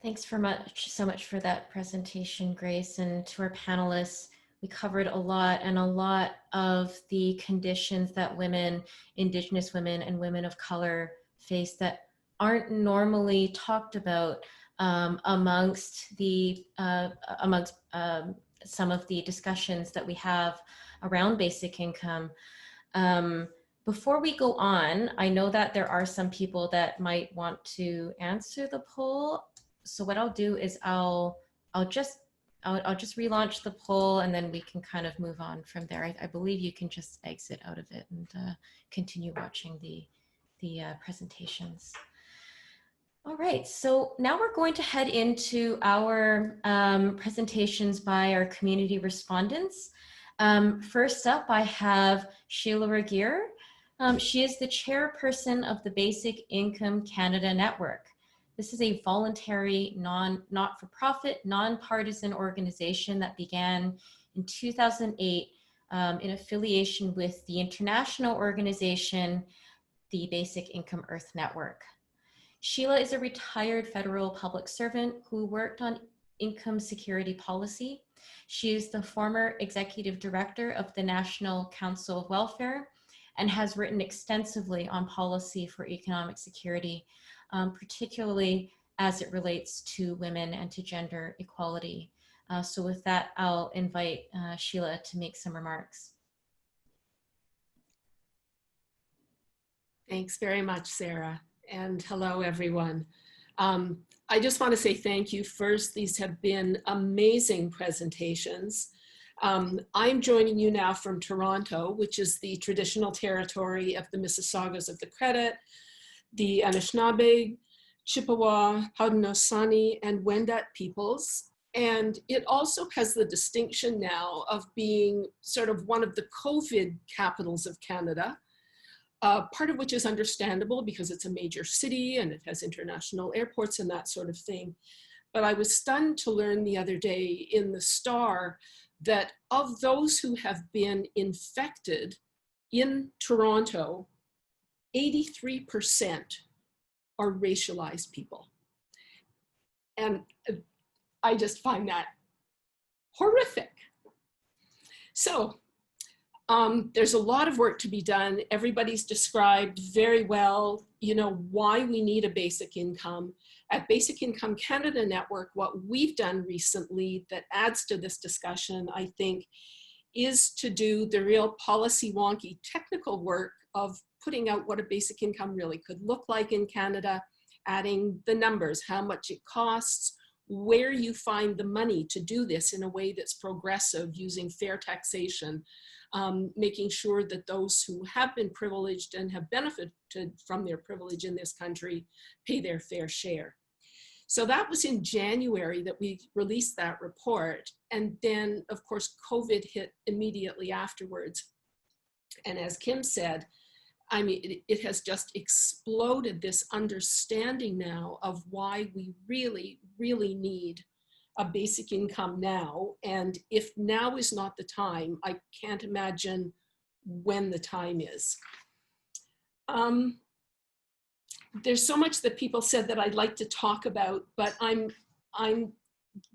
Thanks so much for that presentation, Grace, and to our panelists. We covered a lot of the conditions that women, Indigenous women and women of color face that aren't normally talked about amongst some of the discussions that we have around basic income. Before we go on, I know that there are some people that might want to answer the poll. So what I'll do is I'll just relaunch the poll, and then we can kind of move on from there. I believe you can just exit out of it and continue watching the presentations. All right, so now we're going to head into our presentations by our community respondents. First up, I have Sheila Regehr. She is the chairperson of the Basic Income Canada Network. This is a voluntary, not-for-profit, nonpartisan organization that began in 2008 in affiliation with the international organization, the Basic Income Earth Network. Sheila is a retired federal public servant who worked on income security policy. She is the former executive director of the National Council of Welfare and has written extensively on policy for economic security, particularly as it relates to women and to gender equality. So with that, I'll invite Sheila to make some remarks. Thanks very much, Sarah, and hello, everyone. I just want to say thank you first. These have been amazing presentations. I'm joining you now from Toronto, which is the traditional territory of the Mississaugas of the Credit, the Anishinaabe, Chippewa, Haudenosaunee, and Wendat peoples. And it also has the distinction now of being sort of one of the COVID capitals of Canada, part of which is understandable because it's a major city and it has international airports and that sort of thing. But I was stunned to learn the other day in the Star that of those who have been infected in Toronto, 83% are racialized people. And I just find that horrific. So there's a lot of work to be done. Everybody's described very well, why we need a basic income. At Basic Income Canada Network, what we've done recently that adds to this discussion, I think, is to do the real policy wonky technical work of putting out what a basic income really could look like in Canada, adding the numbers, how much it costs, where you find the money to do this in a way that's progressive using fair taxation, making sure that those who have been privileged and have benefited from their privilege in this country pay their fair share. So that was in January that we released that report. And then, of course, COVID hit immediately afterwards. And as Kim said, I mean, it has just exploded, this understanding now of why we really, really need a basic income now. And if now is not the time, I can't imagine when the time is. There's so much that people said that I'd like to talk about, but I'm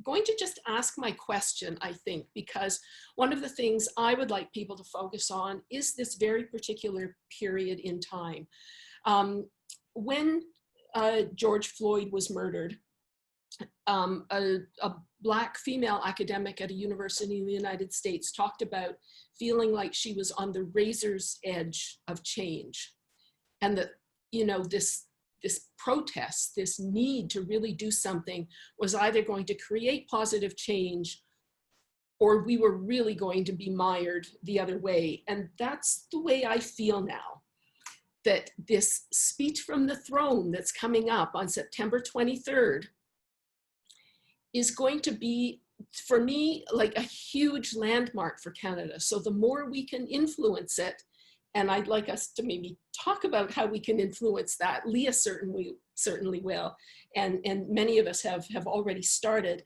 going to just ask my question, I think, because one of the things I would like people to focus on is this very particular period in time. When George Floyd was murdered, a Black female academic at a university in the United States talked about feeling like she was on the razor's edge of change. And that, you know, this protest, this need to really do something was either going to create positive change or we were really going to be mired the other way. And that's the way I feel now, that this speech from the throne that's coming up on September 23rd is going to be, for me, like a huge landmark for Canada. So the more we can influence it, and I'd like us to maybe talk about how we can influence that. Leah certainly will, and many of us have already started.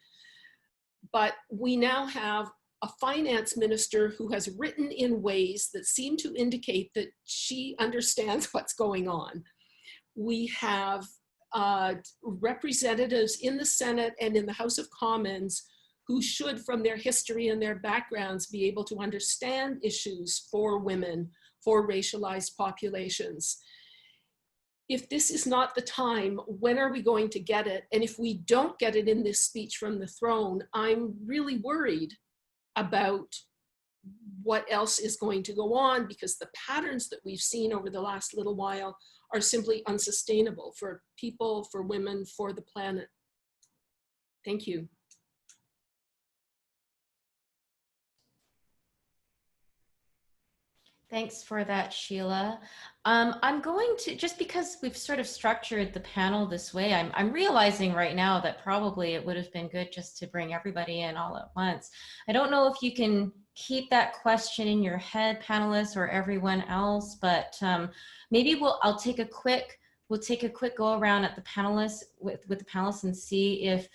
But we now have a finance minister who has written in ways that seem to indicate that she understands what's going on. We have representatives in the Senate and in the House of Commons who should, from their history and their backgrounds, be able to understand issues for women, for racialized populations. If this is not the time, when are we going to get it? And if we don't get it in this speech from the throne, I'm really worried about what else is going to go on, because the patterns that we've seen over the last little while are simply unsustainable for people, for women, for the planet. Thank you. Thanks for that, Sheila. I'm going to, just because we've sort of structured the panel this way, I'm realizing right now that probably it would have been good just to bring everybody in all at once. I don't know if you can keep that question in your head, panelists, or everyone else, but maybe we'll take a quick go around at the panelists with the panelists and see if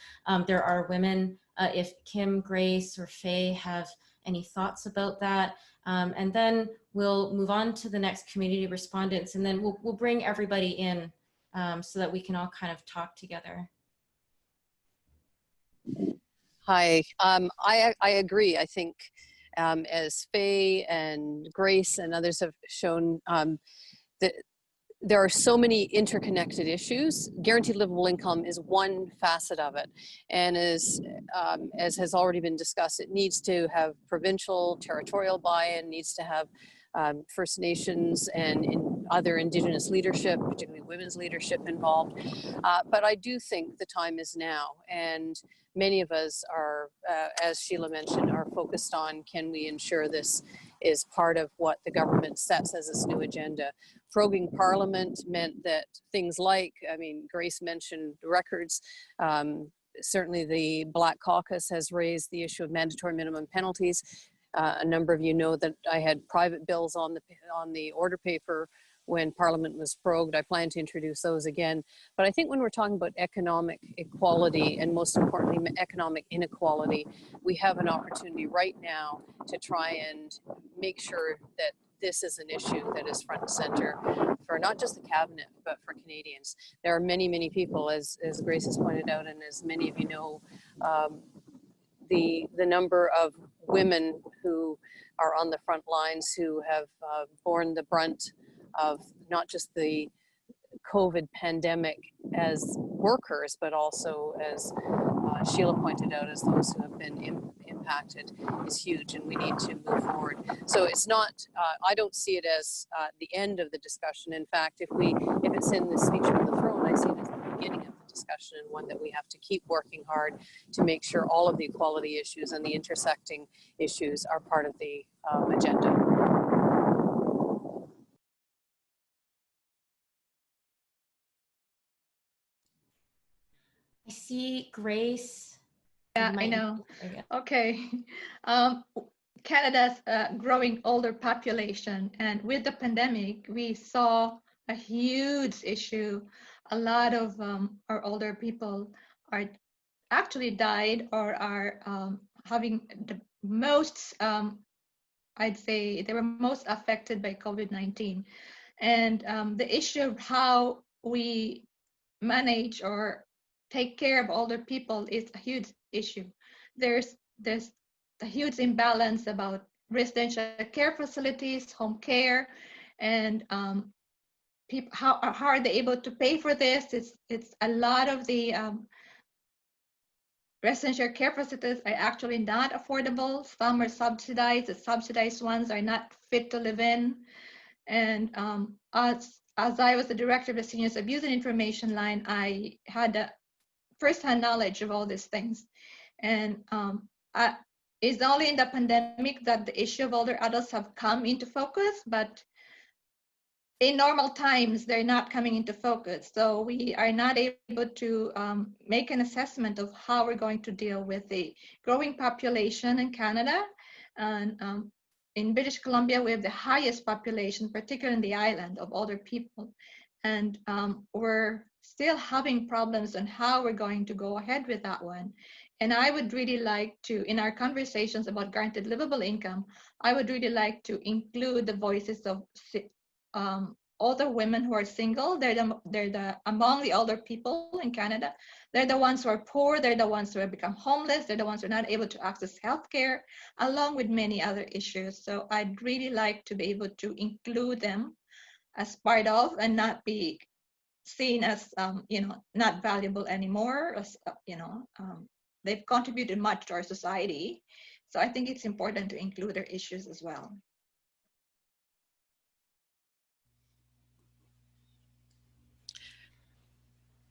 there are women, if Kim, Grace, or Faye have any thoughts about that. And then we'll move on to the next community respondents, and then we'll bring everybody in so that we can all kind of talk together. Hi, I agree. I think as Faye and Grace and others have shown, that there are so many interconnected issues. Guaranteed livable income is one facet of it. And as has already been discussed, it needs to have provincial, territorial buy-in, needs to have First Nations and other Indigenous leadership, particularly women's leadership involved. But I do think the time is now. And many of us are, as Sheila mentioned, are focused on, can we ensure this is part of what the government sets as its new agenda. Proroguing Parliament meant that things like, I mean, Grace mentioned records. Certainly the Black Caucus has raised the issue of mandatory minimum penalties. A number of you know that I had private bills on the order paper when Parliament was prorogued. I plan to introduce those again. But I think when we're talking about economic equality, and most importantly, economic inequality, we have an opportunity right now to try and make sure that this is an issue that is front and center for not just the cabinet, but for Canadians. There are many, many people, as Grace has pointed out, and as many of you know, the number of women who are on the front lines who have borne the brunt of not just the COVID pandemic as workers, but also, as Sheila pointed out, as those who have been impacted impacted is huge, and we need to move forward. So it's not, I don't see it as the end of the discussion. In fact, if it's in the speech from the throne, I see it as the beginning of the discussion, and one that we have to keep working hard to make sure all of the equality issues and the intersecting issues are part of the agenda. I see Grace. Yeah, I know. Okay. Canada's growing older population, and with the pandemic, we saw a huge issue. A lot of our older people are actually died or are having the most, I'd say they were most affected by COVID-19. And the issue of how we manage or take care of older people is a huge issue. There's a huge imbalance about residential care facilities, home care, and people, how are they able to pay for this? It's a lot of the residential care facilities are actually not affordable. Some are subsidized. The subsidized ones are not fit to live in. And as I was the director of the Seniors Abuse and Information Line, I had a firsthand knowledge of all these things. And it's only in the pandemic that the issue of older adults have come into focus, but in normal times, they're not coming into focus. So we are not able to make an assessment of how we're going to deal with the growing population in Canada. And in British Columbia, we have the highest population, particularly in the island, of older people. And we're still having problems on how we're going to go ahead with that one. And I would really like to, in our conversations about guaranteed livable income, I would really like to include the voices of older women who are single. They're the among the older people in Canada. They're the ones who are poor. They're the ones who have become homeless. They're the ones who are not able to access healthcare, along with many other issues. So I'd really like to be able to include them as part of, and not be seen as not valuable anymore. As, they've contributed much to our society. So I think it's important to include their issues as well.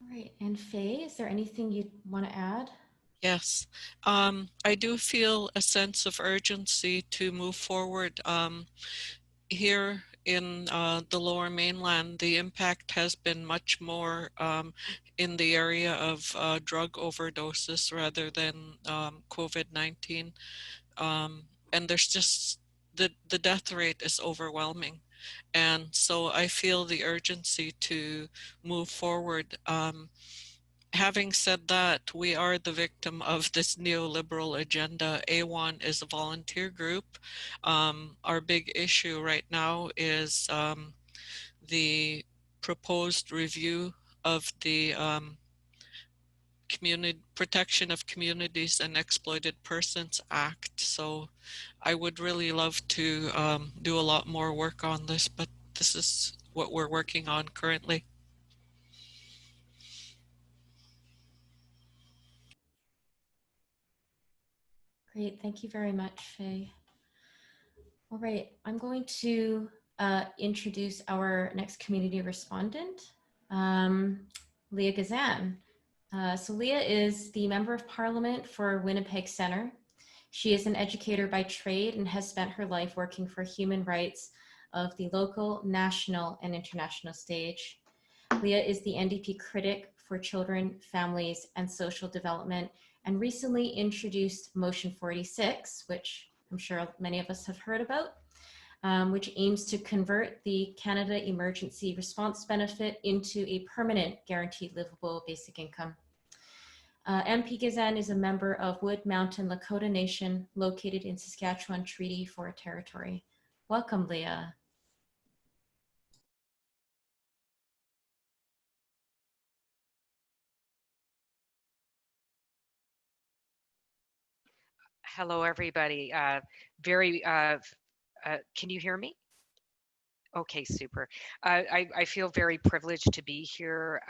All right, and Faye, is there anything you want to add? Yes, I do feel a sense of urgency to move forward. Here in the Lower Mainland, the impact has been much more in the area of drug overdoses rather than COVID-19. And there's just, the death rate is overwhelming. And so I feel the urgency to move forward. Having said that, we are the victim of this neoliberal agenda. A1 is a volunteer group. Our big issue right now is the proposed review of the Protection of Communities and Exploited Persons Act. So I would really love to do a lot more work on this, but this is what we're working on currently. Great, thank you very much, Faye. All right, I'm going to introduce our next community respondent, Leah Gazan. So Leah is the Member of Parliament for Winnipeg Centre. She is an educator by trade and has spent her life working for human rights of the local, national, and international stage. Leah is the NDP critic for children, families, and social development, and recently introduced Motion 46, which I'm sure many of us have heard about, which aims to convert the Canada Emergency Response Benefit into a permanent guaranteed livable basic income. MP Gazan is a member of Wood Mountain Lakota Nation located in Saskatchewan Treaty 4 territory. Welcome, Leah. Hello, everybody. Can you hear me? Okay, super. I feel very privileged to be here,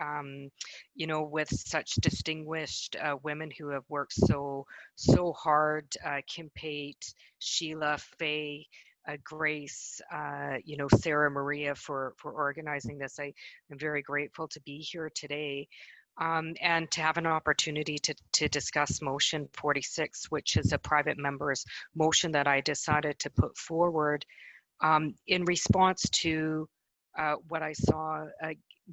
you know, with such distinguished women who have worked so hard. Kim Pate, Sheila, Faye, Grace, you know, Sarah, Maria for organizing this. I am very grateful to be here today. And to have an opportunity to discuss motion 46, which is a private member's motion that I decided to put forward in response to what I saw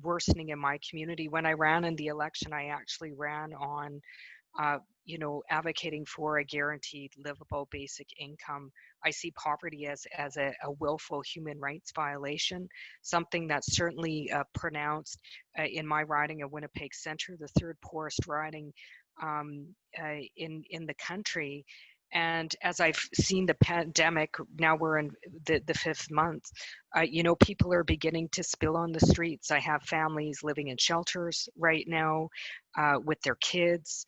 worsening in my community. When I ran in the election, I actually ran on, you know, advocating for a guaranteed livable basic income. I see poverty as a willful human rights violation, something that's certainly pronounced in my riding of Winnipeg Centre, the third poorest riding in the country. And as I've seen the pandemic, now we're in the fifth month, you know, people are beginning to spill on the streets. I have families living in shelters right now with their kids.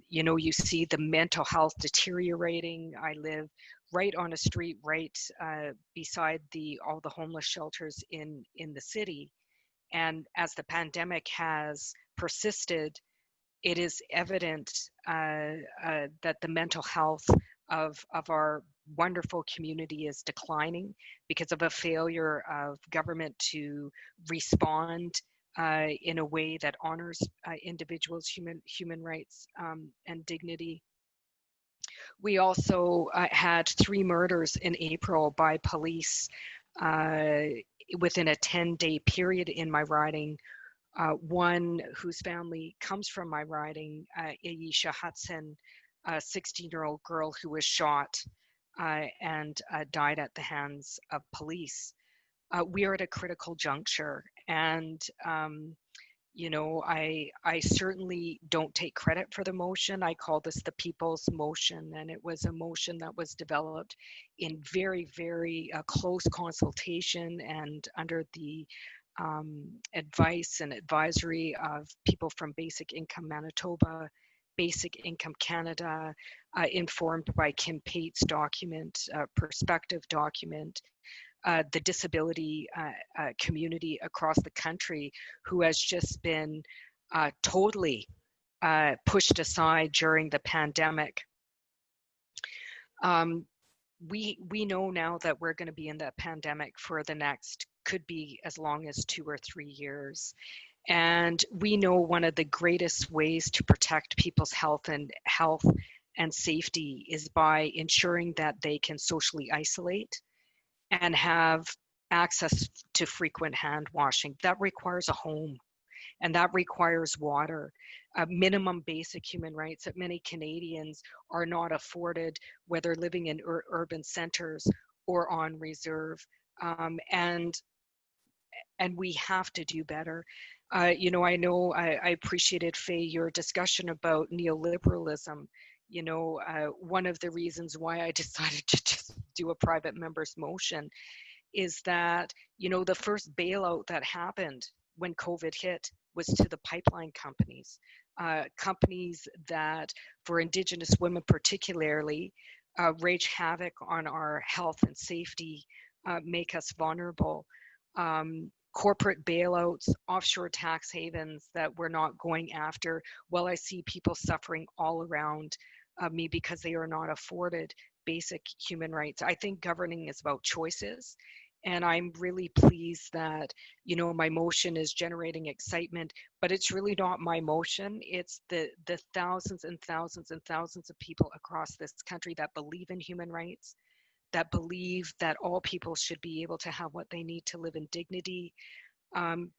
You know, you see the mental health deteriorating. I live right on a street right beside all the homeless shelters in the city. And as the pandemic has persisted, it is evident that the mental health of our wonderful community is declining because of a failure of government to respond in a way that honors individuals' human rights and dignity. We also had 3 murders in April by police within a 10-day period in my riding. One whose family comes from my riding, Ayesha Hudson, a 16-year-old girl who was shot and died at the hands of police. We are at a critical juncture, and you know, I certainly don't take credit for the motion. I call this the people's motion, and it was a motion that was developed in very, very close consultation and under the advice and advisory of people from Basic Income Manitoba, Basic Income Canada, informed by Kim Pate's document, perspective document, the disability community across the country who has just been totally pushed aside during the pandemic. We know now that we're going to be in the pandemic for the next, could be as long as 2 or 3 years. And we know one of the greatest ways to protect people's health and safety is by ensuring that they can socially isolate and have access to frequent hand washing. That requires a home, and that requires water. Minimum basic human rights that many Canadians are not afforded, whether living in urban centers or on reserve. And we have to do better. You know, I appreciated, Faye, your discussion about neoliberalism. You know, one of the reasons why I decided to just do a private member's motion is that, you know, the first bailout that happened when COVID hit was to the pipeline companies, companies that for Indigenous women particularly wage havoc on our health and safety, make us vulnerable. Corporate bailouts, offshore tax havens that we're not going after. Well, I see people suffering all around me because they are not afforded basic human rights. I think governing is about choices. And I'm really pleased that, you know, my motion is generating excitement, but it's really not my motion. It's the thousands and thousands and thousands of people across this country that believe in human rights, that believe that all people should be able to have what they need to live in dignity,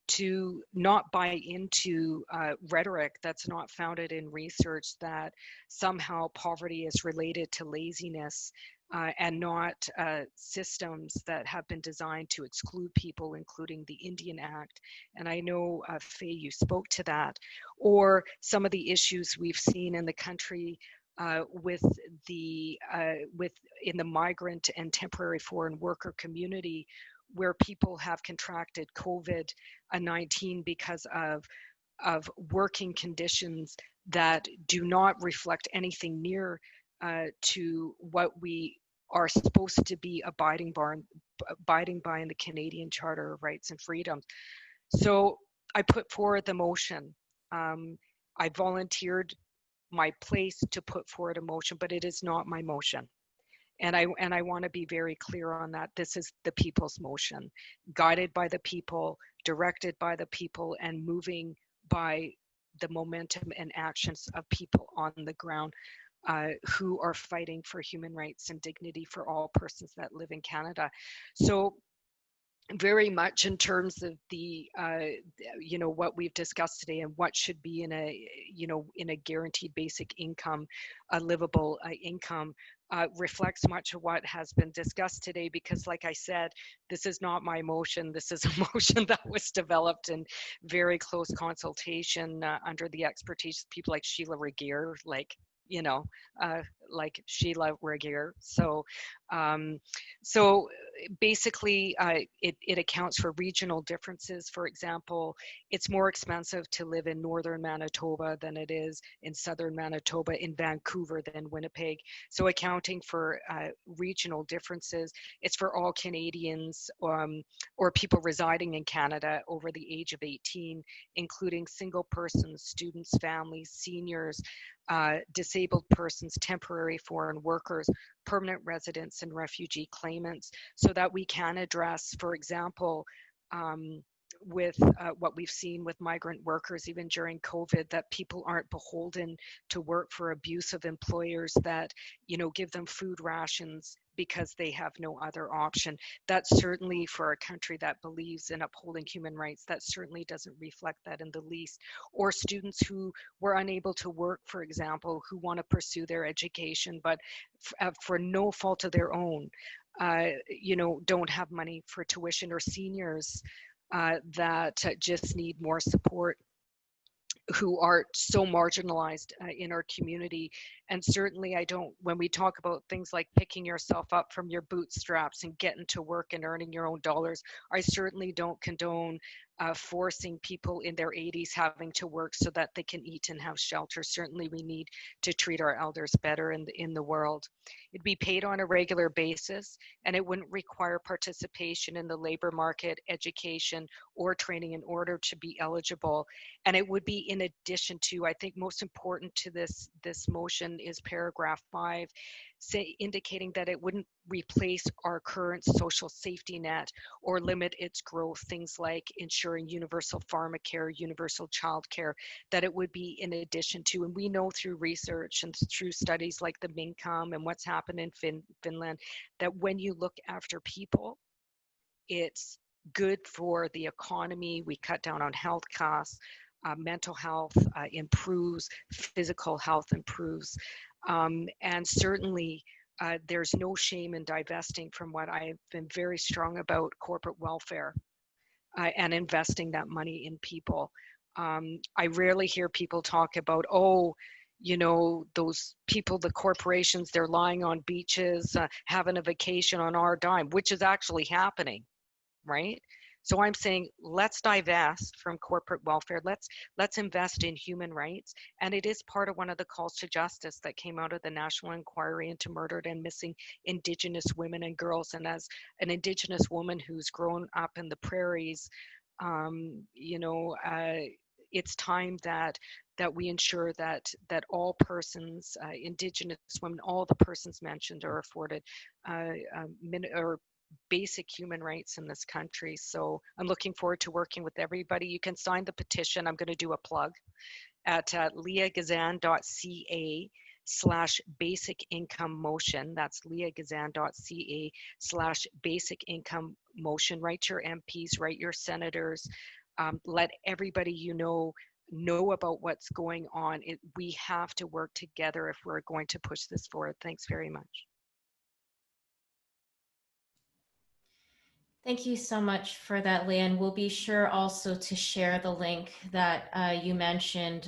to not buy into rhetoric that's not founded in research, that somehow poverty is related to laziness and not systems that have been designed to exclude people, including the Indian Act. And I know, Faye, you spoke to that, or some of the issues we've seen in the country in the migrant and temporary foreign worker community, where people have contracted COVID-19 because of working conditions that do not reflect anything near to what we are supposed to be abiding abiding by in the Canadian Charter of Rights and Freedoms. So I put forward the motion. I volunteered my place to put forward a motion, but it is not my motion. And I want to be very clear on that. This is the people's motion, guided by the people, directed by the people, and moving by the momentum and actions of people on the ground who are fighting for human rights and dignity for all persons that live in Canada. So very much in terms of the you know, what we've discussed today and what should be in a, you know, in a guaranteed basic income, a livable income, reflects much of what has been discussed today, because like I said, this is not my motion. This is a motion that was developed in very close consultation under the expertise of people like Sheila Regehr, like, you know, like Sheila Regehr. So so basically it accounts for regional differences. For example, it's more expensive to live in northern Manitoba than it is in southern Manitoba, in Vancouver than Winnipeg. So accounting for regional differences. It's for all Canadians or people residing in Canada over the age of 18, including single persons, students, families, seniors, disabled persons, temporary foreign workers, permanent residents, and refugee claimants, so that we can address, for example, with what we've seen with migrant workers, even during COVID, that people aren't beholden to work for abusive employers that, you know, give them food rations because they have no other option. That certainly, for a country that believes in upholding human rights, that certainly doesn't reflect that in the least. Or students who were unable to work, for example, who want to pursue their education, but for no fault of their own, you know, don't have money for tuition, or seniors that just need more support, who are so marginalized in our community. And certainly I don't, when we talk about things like picking yourself up from your bootstraps and getting to work and earning your own dollars, I certainly don't condone forcing people in their 80s having to work so that they can eat and have shelter. Certainly we need to treat our elders better in the world. It'd be paid on a regular basis, and it wouldn't require participation in the labor market, education, or training in order to be eligible. And it would be in addition to, I think most important to this motion is paragraph 5, indicating that it wouldn't replace our current social safety net or limit its growth, things like ensuring universal pharmacare, universal childcare, that it would be in addition to. And we know through research and through studies like the Mincome and what's happened in Finland, that when you look after people, it's good for the economy. We cut down on health costs, mental health improves, physical health improves. And certainly there's no shame in divesting from what I've been very strong about, corporate welfare, and investing that money in people. I rarely hear people talk about, oh, you know, those people, the corporations, they're lying on beaches, having a vacation on our dime, which is actually happening, right? So I'm saying, let's divest from corporate welfare. Let's invest in human rights. And it is part of one of the calls to justice that came out of the National Inquiry into Murdered and Missing Indigenous Women and Girls. And as an Indigenous woman who's grown up in the prairies, you know, it's time that we ensure that all persons, Indigenous women, all the persons mentioned, are afforded or basic human rights in this country. So I'm looking forward to working with everybody. You can sign the petition. I'm going to do a plug at leahgazan.ca/basic income motion. That's leahgazan.ca/basic income motion. Write your MPs, write your senators, let everybody you know about what's going on. We have to work together if we're going to push this forward. Thanks very much. Thank you so much for that, Leah. And we'll be sure also to share the link that you mentioned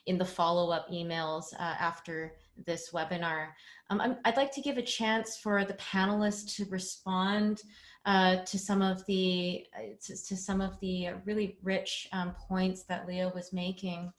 in the follow-up emails after this webinar. I'd like to give a chance for the panelists to respond to some of the really rich points that Leah was making.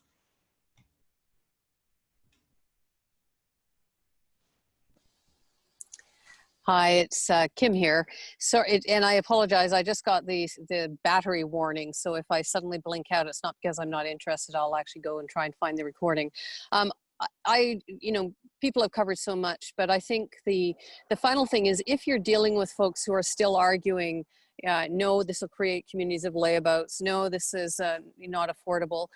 Hi, it's Kim here. So, and I apologize, I just got the battery warning. So if I suddenly blink out, it's not because I'm not interested. I'll actually go and try and find the recording. You know, people have covered so much, but I think the final thing is, if you're dealing with folks who are still arguing, no, this will create communities of layabouts, no, this is not affordable,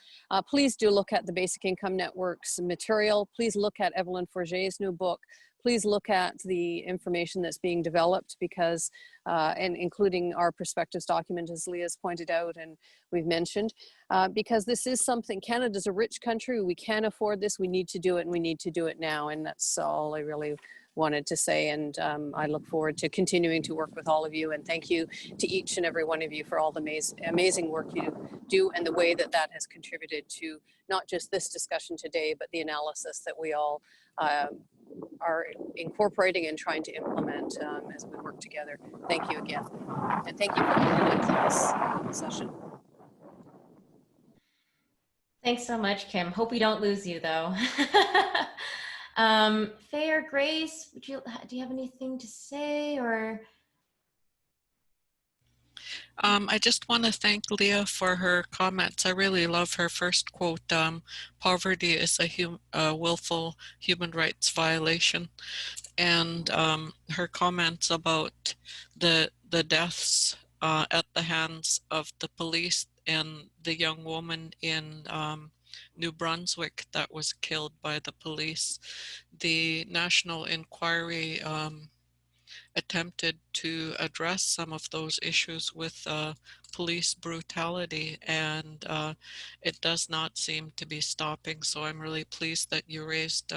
please do look at the Basic Income Network's material. Please look at Evelyn Forget's new book. Please look at the information that's being developed, because, and including our perspectives document, as Leah's pointed out and we've mentioned, because this is something, Canada's a rich country, we can afford this, we need to do it, and we need to do it now. And that's all I really wanted to say. And I look forward to continuing to work with all of you. And thank you to each and every one of you for all the amazing work you do, and the way that that has contributed to not just this discussion today, but the analysis that we all are incorporating and trying to implement as we work together. Thank you again. And thank you for coming to this session. Thanks so much, Kim. Hope we don't lose you, though. Faye or Grace, do you have anything to say, or? I just want to thank Leah for her comments. I really love her first quote, poverty is a willful human rights violation. And her comments about the deaths at the hands of the police, and the young woman in New Brunswick that was killed by the police. The National Inquiry attempted to address some of those issues with police brutality, and it does not seem to be stopping. So I'm really pleased that you raised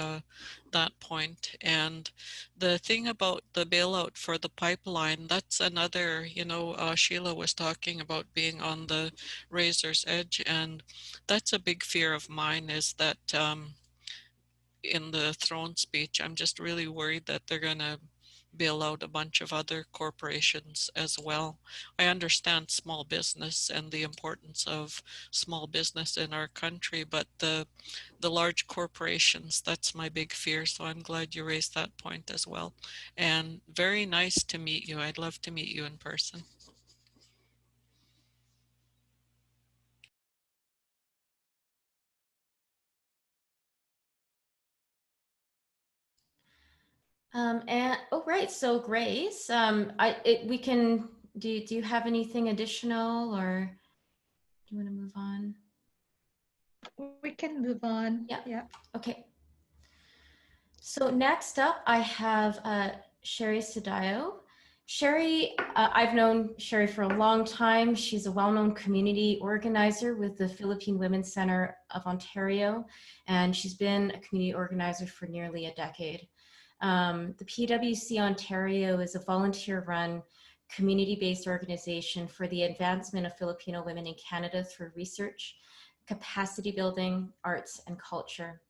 that point. And the thing about the bailout for the pipeline, that's another, you know, Sheila was talking about being on the razor's edge, and that's a big fear of mine, is that in the throne speech, I'm just really worried that they're going to bail out a bunch of other corporations as well. I understand small business and the importance of small business in our country, but the large corporations, that's my big fear. So I'm glad you raised that point as well. And very nice to meet you. I'd love to meet you in person. And oh, right. So Grace, we can, do you have anything additional, or do you want to move on? We can move on. Yeah. Okay. So next up, I have Charie Siddayao. Charie, I've known Charie for a long time. She's a well-known community organizer with the Philippine Women's Centre of Ontario, and she's been a community organizer for nearly a decade. The PWC Ontario is a volunteer-run, community-based organization for the advancement of Filipino women in Canada through research, capacity building, arts, and culture.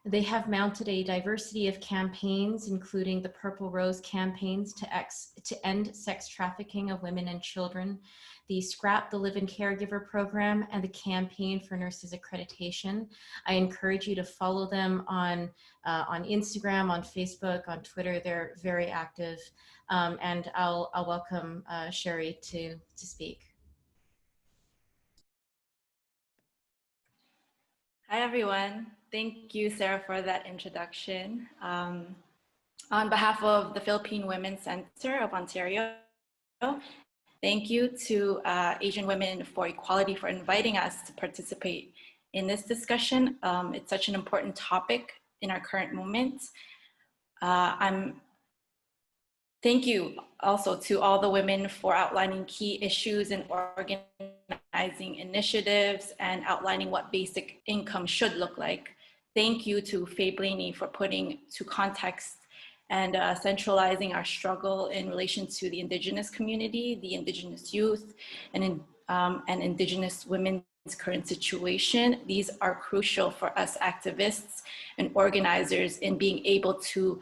They have mounted a diversity of campaigns, including the Purple Rose campaigns to end sex trafficking of women and children, the Scrap the Live-In Caregiver program, and the Campaign for Nurses Accreditation. I encourage you to follow them on Instagram, on Facebook, on Twitter. They're very active, and I'll welcome Charie to speak. Hi, everyone. Thank you, Sarah, for that introduction. On behalf of the Philippine Women's Centre of Ontario, thank you to Asian Women for Equality for inviting us to participate in this discussion. It's such an important topic in our current moment. Thank you also to all the women for outlining key issues and organizing initiatives and outlining what basic income should look like. Thank you to Faye Blaney for putting to context and centralizing our struggle in relation to the Indigenous community, the Indigenous youth, and Indigenous women's current situation. These are crucial for us activists and organizers in being able to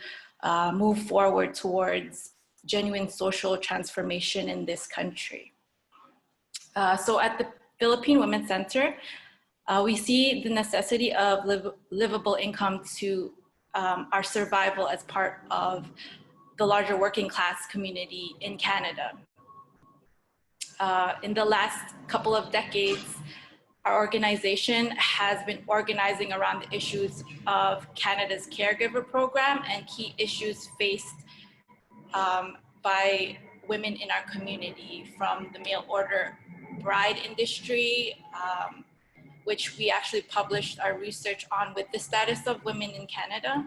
move forward towards genuine social transformation in this country. So at the Philippine Women's Centre, we see the necessity of livable income to our survival as part of the larger working class community in Canada. In the last couple of decades, our organization has been organizing around the issues of Canada's caregiver program and key issues faced by women in our community, from the mail order bride industry, which we actually published our research on with the status of women in Canada,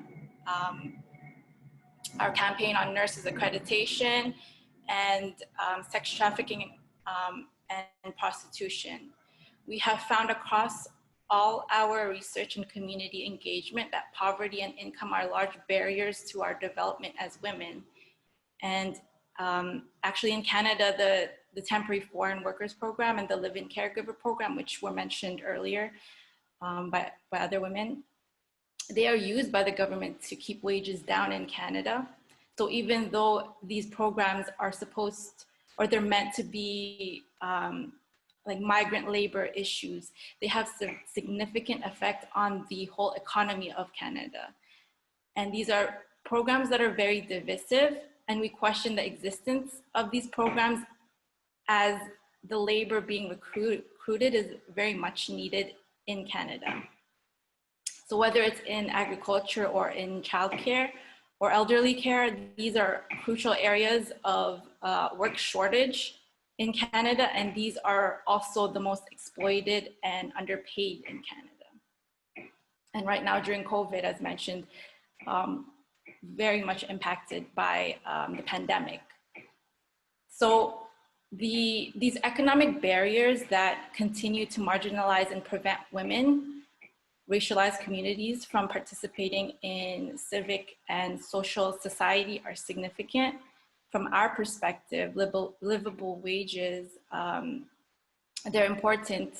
our campaign on nurses accreditation, and sex trafficking and prostitution. We have found across all our research and community engagement that poverty and income are large barriers to our development as women. And actually in Canada, the Temporary Foreign Workers Program and the Live-In Caregiver Program, which were mentioned earlier by other women, they are used by the government to keep wages down in Canada. So even though these programs are supposed, or they're meant to be like migrant labor issues, they have some significant effect on the whole economy of Canada. And these are programs that are very divisive, and we question the existence of these programs, as the labor being recruited is very much needed in Canada. So whether it's in agriculture or in childcare or elderly care, these are crucial areas of work shortage in Canada, and these are also the most exploited and underpaid in Canada. And right now during COVID, as mentioned, very much impacted by the pandemic. So these economic barriers that continue to marginalize and prevent women, racialized communities from participating in civic and social society are significant. From our perspective, livable wages, they're important.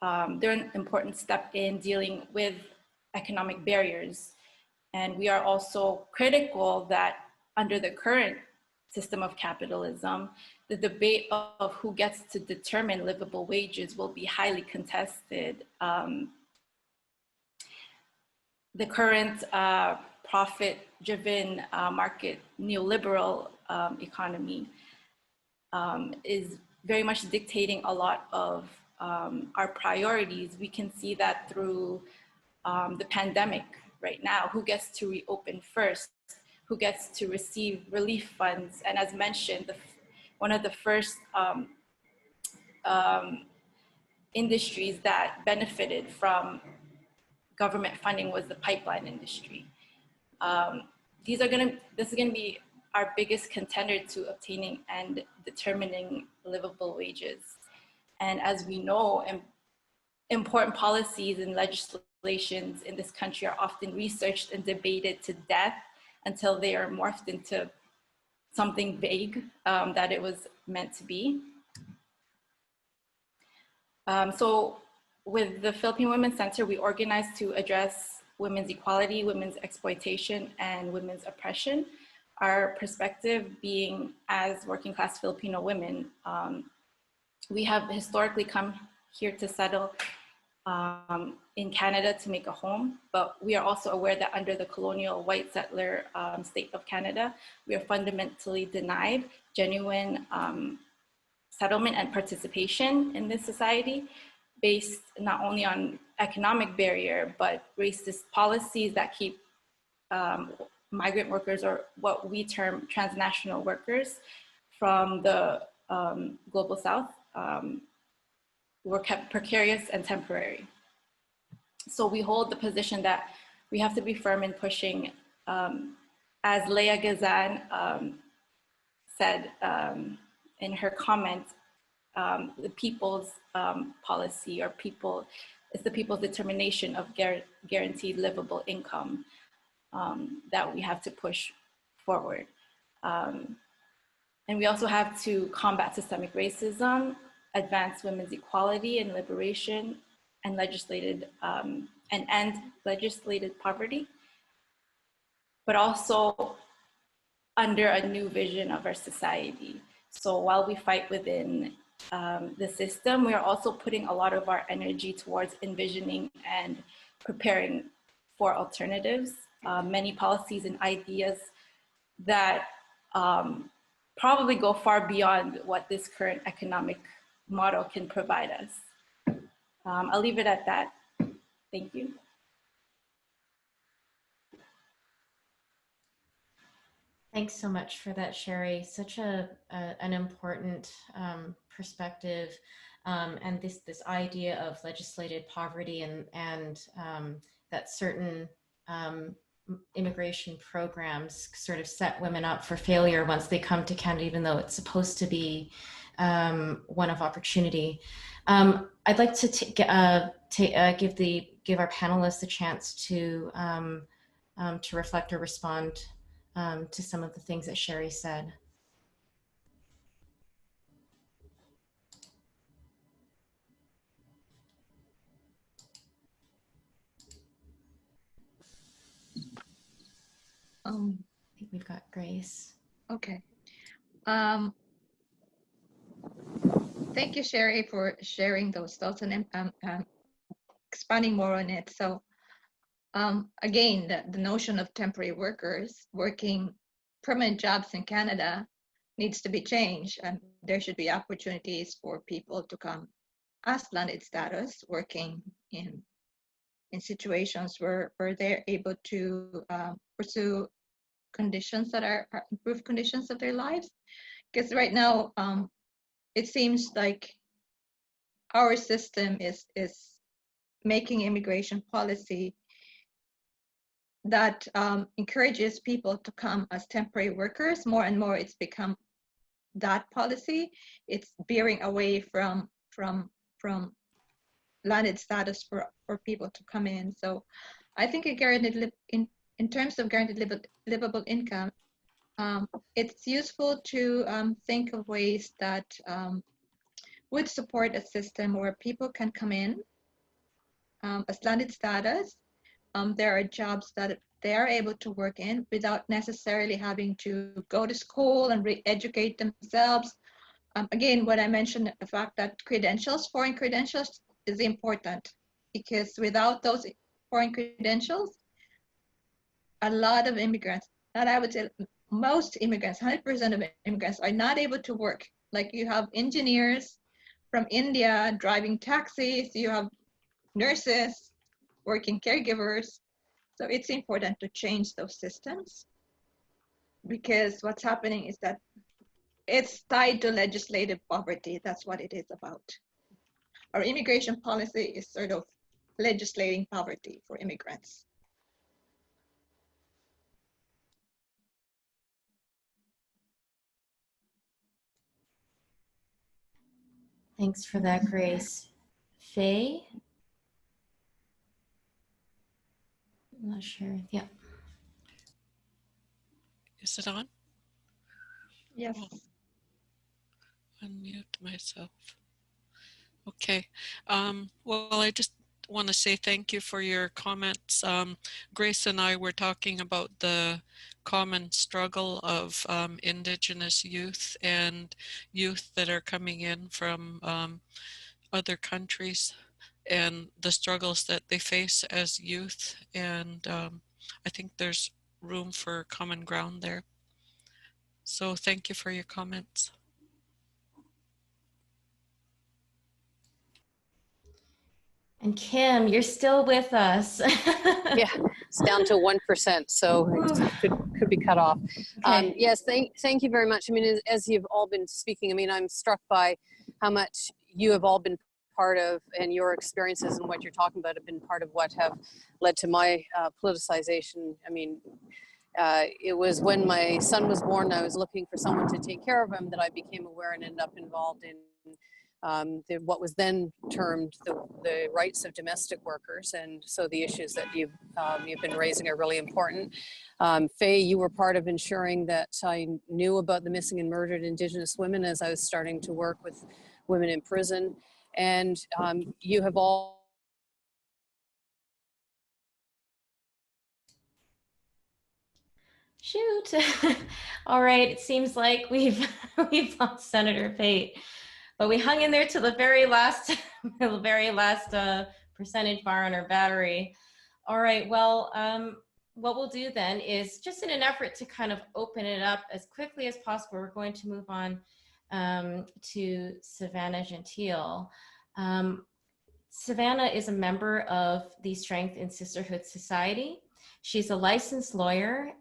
They're an important step in dealing with economic barriers. And we are also critical that under the current system of capitalism, the debate of who gets to determine livable wages will be highly contested. The current profit-driven market neoliberal economy is very much dictating a lot of our priorities. We can see that through the pandemic right now. Who gets to reopen first? Who gets to receive relief funds? And as mentioned, one of the first industries that benefited from government funding was the pipeline industry. This is gonna be our biggest contender to obtaining and determining livable wages. And as we know, important policies and legislations in this country are often researched and debated to death until they are morphed into something vague that it was meant to be. So with the Philippine Women's Center, we organized to address women's equality, women's exploitation, and women's oppression. Our perspective being as working class Filipino women, we have historically come here to settle in Canada to make a home, but we are also aware that under the colonial white settler state of Canada, we are fundamentally denied genuine settlement and participation in this society, based not only on economic barrier, but racist policies that keep migrant workers, or what we term transnational workers, from the global south, were kept precarious and temporary. So we hold the position that we have to be firm in pushing, as Leah Gazan said in her comment, the people's policy, or it's the people's determination of guaranteed livable income that we have to push forward. And we also have to combat systemic racism, advance women's equality and liberation, and end legislated poverty, but also under a new vision of our society. So while we fight within the system, we are also putting a lot of our energy towards envisioning and preparing for alternatives. Many policies and ideas that probably go far beyond what this current economic model can provide us. I'll leave it at that. Thank you. Thanks so much for that, Charie. Such an important perspective, and this idea of legislated poverty and that certain immigration programs sort of set women up for failure once they come to Canada, even though it's supposed to be one of opportunity. I'd like to give our panelists a chance to reflect or respond to some of the things that Charie said. I think we've got Grace. Okay. Thank you, Charie, for sharing those thoughts and expanding more on it. So again, the notion of temporary workers working permanent jobs in Canada needs to be changed, and there should be opportunities for people to come as landed status working in situations where they're able to pursue conditions that are improved conditions of their lives. Because right now, it seems like our system is making immigration policy that encourages people to come as temporary workers. More and more, it's become that policy. It's veering away from landed status for people to come in. So I think a guaranteed in terms of guaranteed livable income, it's useful to think of ways that would support a system where people can come in as landed status. There are jobs that they are able to work in without necessarily having to go to school and re-educate themselves. Again, what I mentioned, the fact that credentials, foreign credentials, is important, because without those foreign credentials, a lot of immigrants, and I would say most immigrants, 100% of immigrants, are not able to work. Like, you have engineers from India driving taxis, you have nurses working caregivers. So it's important to change those systems, because what's happening is that it's tied to legislative poverty. That's what it is about. Our immigration policy is sort of legislating poverty for immigrants. Thanks for that, Grace. Faye? I'm not sure. Yeah. Is it on? Yes. Oh, unmute myself. Okay. Well, I just want to say thank you for your comments. Grace and I were talking about the common struggle of Indigenous youth and youth that are coming in from other countries, and the struggles that they face as youth. And I think there's room for common ground there. So thank you for your comments. And Kim, you're still with us. Yeah, it's down to 1%, so it could be cut off. Okay. Yes, thank you very much. I mean, as you've all been speaking, I mean, I'm struck by how much you have all been part of, and your experiences and what you're talking about have been part of what have led to my politicization. I mean, it was when my son was born, I was looking for someone to take care of him, that I became aware and ended up involved in what was then termed the rights of domestic workers. And so the issues that you've been raising are really important. Faye, you were part of ensuring that I knew about the missing and murdered Indigenous women as I was starting to work with women in prison. And you have all Shoot. All right, it seems like we've lost Senator Pate, but we hung in there to the very last percentage bar on our battery. All right, well, what we'll do then is, just in an effort to kind of open it up as quickly as possible, we're going to move on to Savannah Gentile. Savannah is a member of the Strength in Sisterhood Society. She's a licensed lawyer.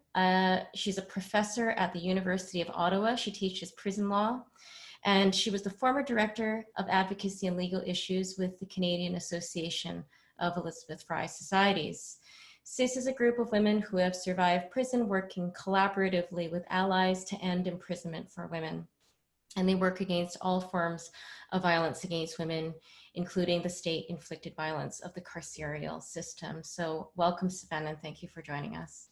She's a professor at the University of Ottawa. She teaches prison law. And she was the former director of advocacy and legal issues with the Canadian Association of Elizabeth Fry Societies. SIS is a group of women who have survived prison, working collaboratively with allies to end imprisonment for women. And they work against all forms of violence against women, including the state-inflicted violence of the carceral system. So welcome, Savannah, and thank you for joining us.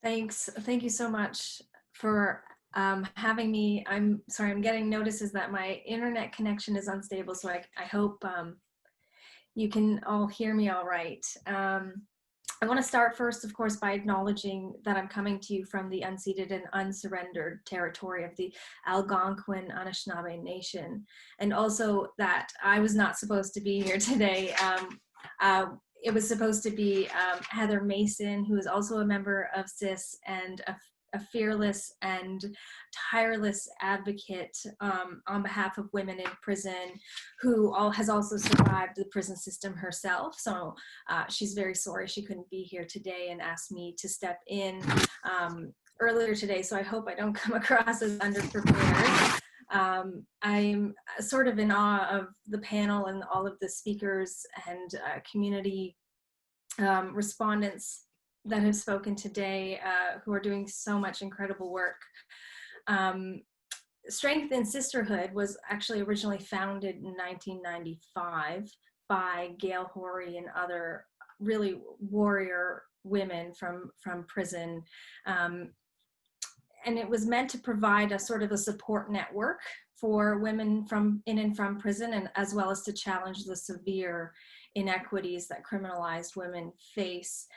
Thanks. Thank you so much for having me. I'm sorry, I'm getting notices that my internet connection is unstable, so I hope you can all hear me all right. I want to start first, of course, by acknowledging that I'm coming to you from the unceded and unsurrendered territory of the Algonquin Anishinaabe Nation, and also that I was not supposed to be here today. It was supposed to be Heather Mason, who is also a member of SIS and a fearless and tireless advocate on behalf of women in prison, who has also survived the prison system herself. So she's very sorry she couldn't be here today and asked me to step in earlier today. So I hope I don't come across as underprepared. I'm sort of in awe of the panel and all of the speakers and community respondents that have spoken today, who are doing so much incredible work. Strength in Sisterhood was actually originally founded in 1995 by Gail Horry and other really warrior women from prison. And it was meant to provide a sort of a support network for women in and from prison, and as well as to challenge the severe inequities that criminalized women face.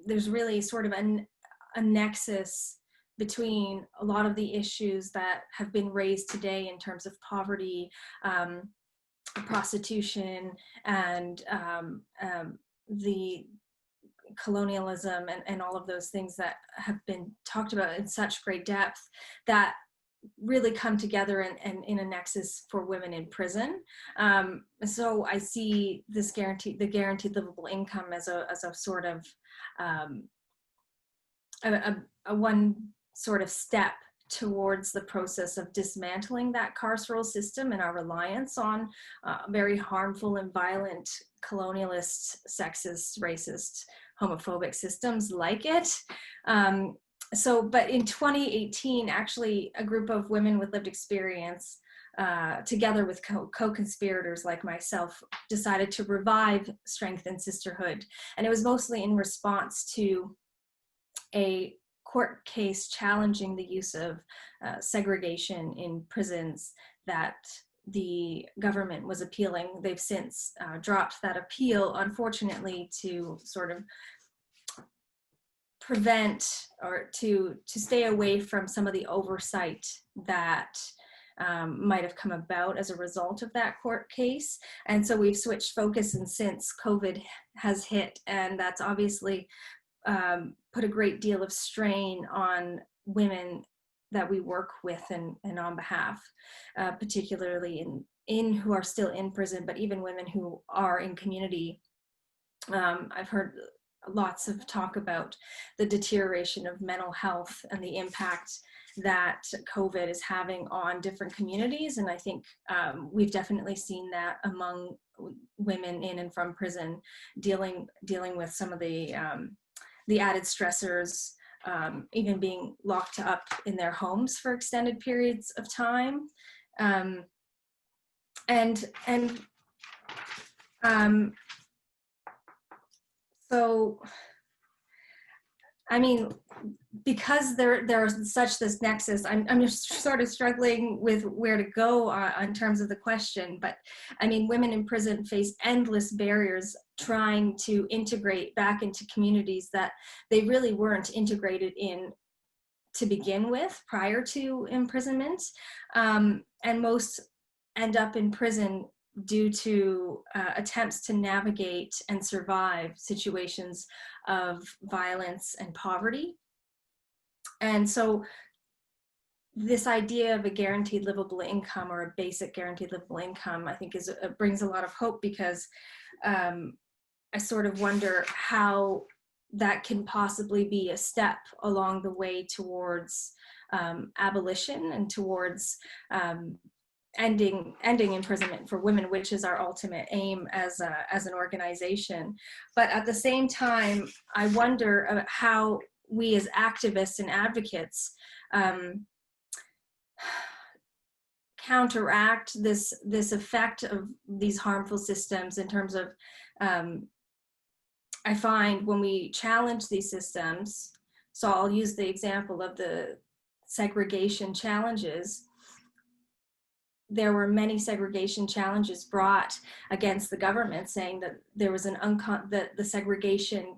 There's really sort of a nexus between a lot of the issues that have been raised today in terms of poverty, prostitution, and the colonialism and all of those things that have been talked about in such great depth, that really come together and in a nexus for women in prison. So I see this the guaranteed livable income as a sort of a one sort of step towards the process of dismantling that carceral system and our reliance on very harmful and violent colonialist, sexist, racist, homophobic systems like it. But in 2018, actually, a group of women with lived experience, together with co-conspirators like myself, decided to revive Strength in Sisterhood. And it was mostly in response to a court case challenging the use of segregation in prisons that the government was appealing. They've since dropped that appeal, unfortunately, to sort of prevent or to stay away from some of the oversight that might have come about as a result of that court case. And so we've switched focus, and since COVID has hit, and that's obviously put a great deal of strain on women that we work with and on behalf, particularly in who are still in prison, but even women who are in community. I've heard lots of talk about the deterioration of mental health and the impact that COVID is having on different communities. And I think we've definitely seen that among women in and from prison, dealing with some of the added stressors, even being locked up in their homes for extended periods of time. So, I mean, because there's such this nexus, I'm just sort of struggling with where to go in terms of the question. But I mean, women in prison face endless barriers trying to integrate back into communities that they really weren't integrated in to begin with prior to imprisonment. And most end up in prison due to attempts to navigate and survive situations of violence and poverty. And so this idea of a guaranteed livable income, or a basic guaranteed livable income, I think brings a lot of hope, because I sort of wonder how that can possibly be a step along the way towards abolition and towards ending imprisonment for women, which is our ultimate aim as an organization. But at the same time, I wonder how we as activists and advocates counteract this effect of these harmful systems, in terms of I find when we challenge these systems, so I'll use the example of the segregation challenges. There were many segregation challenges brought against the government, saying that there was that the segregation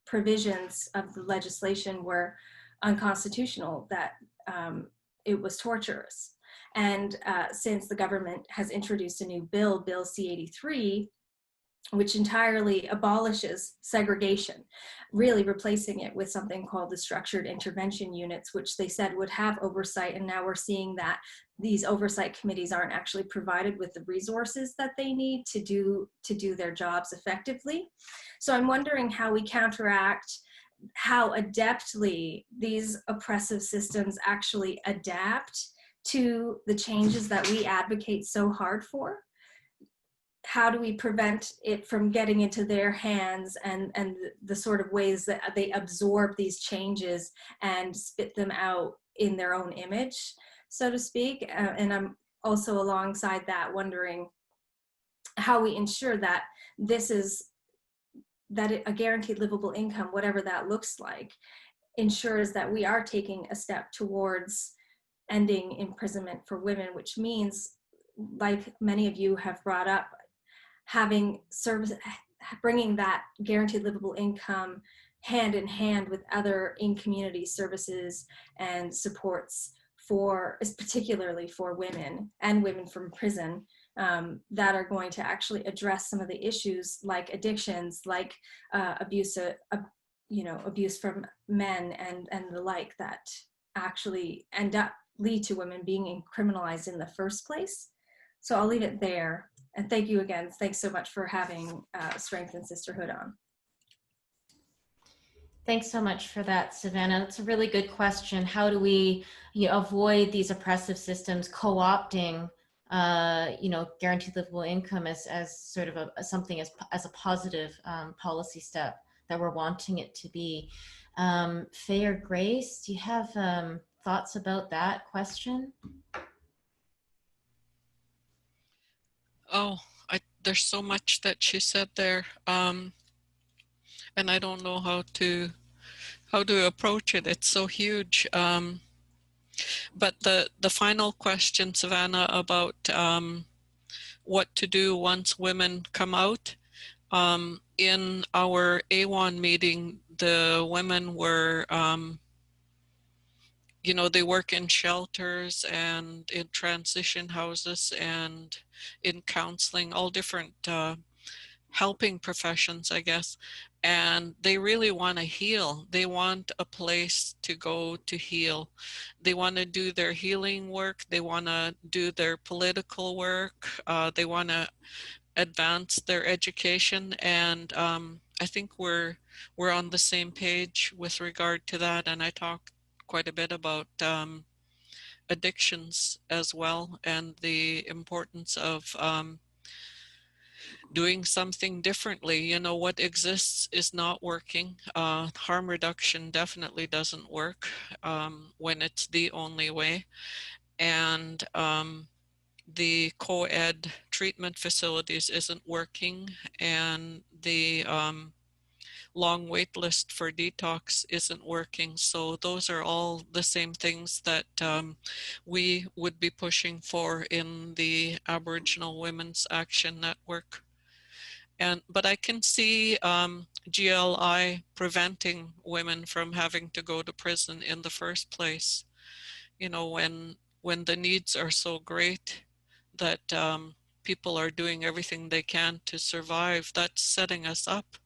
provisions of the legislation were unconstitutional, that it was torturous. And since the government has introduced a new bill, Bill C-83, which entirely abolishes segregation, really replacing it with something called the structured intervention units, which they said would have oversight. And now we're seeing that these oversight committees aren't actually provided with the resources that they need to do their jobs effectively. So I'm wondering how we counteract how adeptly these oppressive systems actually adapt to the changes that we advocate so hard for. How do we prevent it from getting into their hands, and the sort of ways that they absorb these changes and spit them out in their own image, so to speak? And I'm also alongside that wondering how we ensure that a guaranteed livable income, whatever that looks like, ensures that we are taking a step towards ending imprisonment for women, which means, like many of you have brought up, bringing that guaranteed livable income hand in hand with other in-community services and supports particularly for women and women from prison, that are going to actually address some of the issues like addictions, like abuse from men and the like, that actually lead to women being criminalized in the first place. So I'll leave it there. And thank you again. Thanks so much for having Strength and Sisterhood on. Thanks so much for that, Savannah. That's a really good question. How do we avoid these oppressive systems co-opting guaranteed livable income as sort of something as a positive policy step that we're wanting it to be? Faye or Grace, do you have thoughts about that question? Oh, there's so much that she said there, and I don't know how to approach it. It's so huge. But the final question, Savannah, about what to do once women come out. In our A1 meeting, the women were, they work in shelters and in transition houses and in counseling, all different helping professions, I guess. And they really want to heal. They want a place to go to heal. They want to do their healing work. They want to do their political work. They want to advance their education. And I think we're on the same page with regard to that. And I talk quite a bit about addictions as well, and the importance of doing something differently. What exists is not working. Harm reduction definitely doesn't work when it's the only way. And the co-ed treatment facilities isn't working, and the long wait list for detox isn't working. So those are all the same things that we would be pushing for in the Aboriginal Women's Action Network. But I can see GLI preventing women from having to go to prison in the first place. When the needs are so great that people are doing everything they can to survive, that's setting us up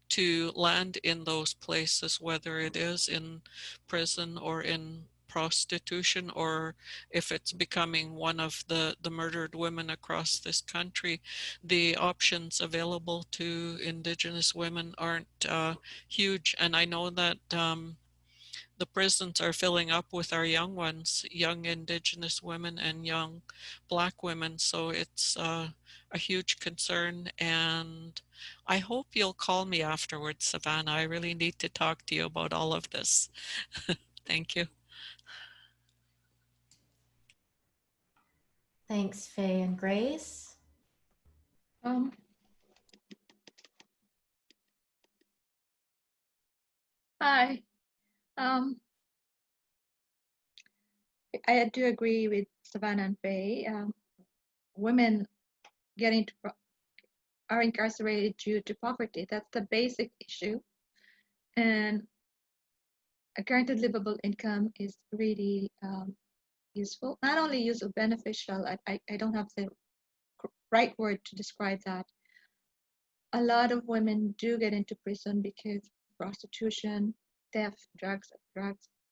to land in those places, whether it is in prison or in prostitution, or if it's becoming one of the murdered women across this country. The options available to Indigenous women aren't huge. And I know that the prisons are filling up with our young ones, young Indigenous women and young Black women. So it's a huge concern. And I hope you'll call me afterwards, Savannah. I really need to talk to you about all of this. Thank you. Thanks, Faye and Grace. Hi. I do agree with Savannah and Faye. Women are incarcerated due to poverty. That's the basic issue. And a guaranteed livable income is really useful. Not only useful, beneficial. I don't have the right word to describe that. A lot of women do get into prison because prostitution, theft, drug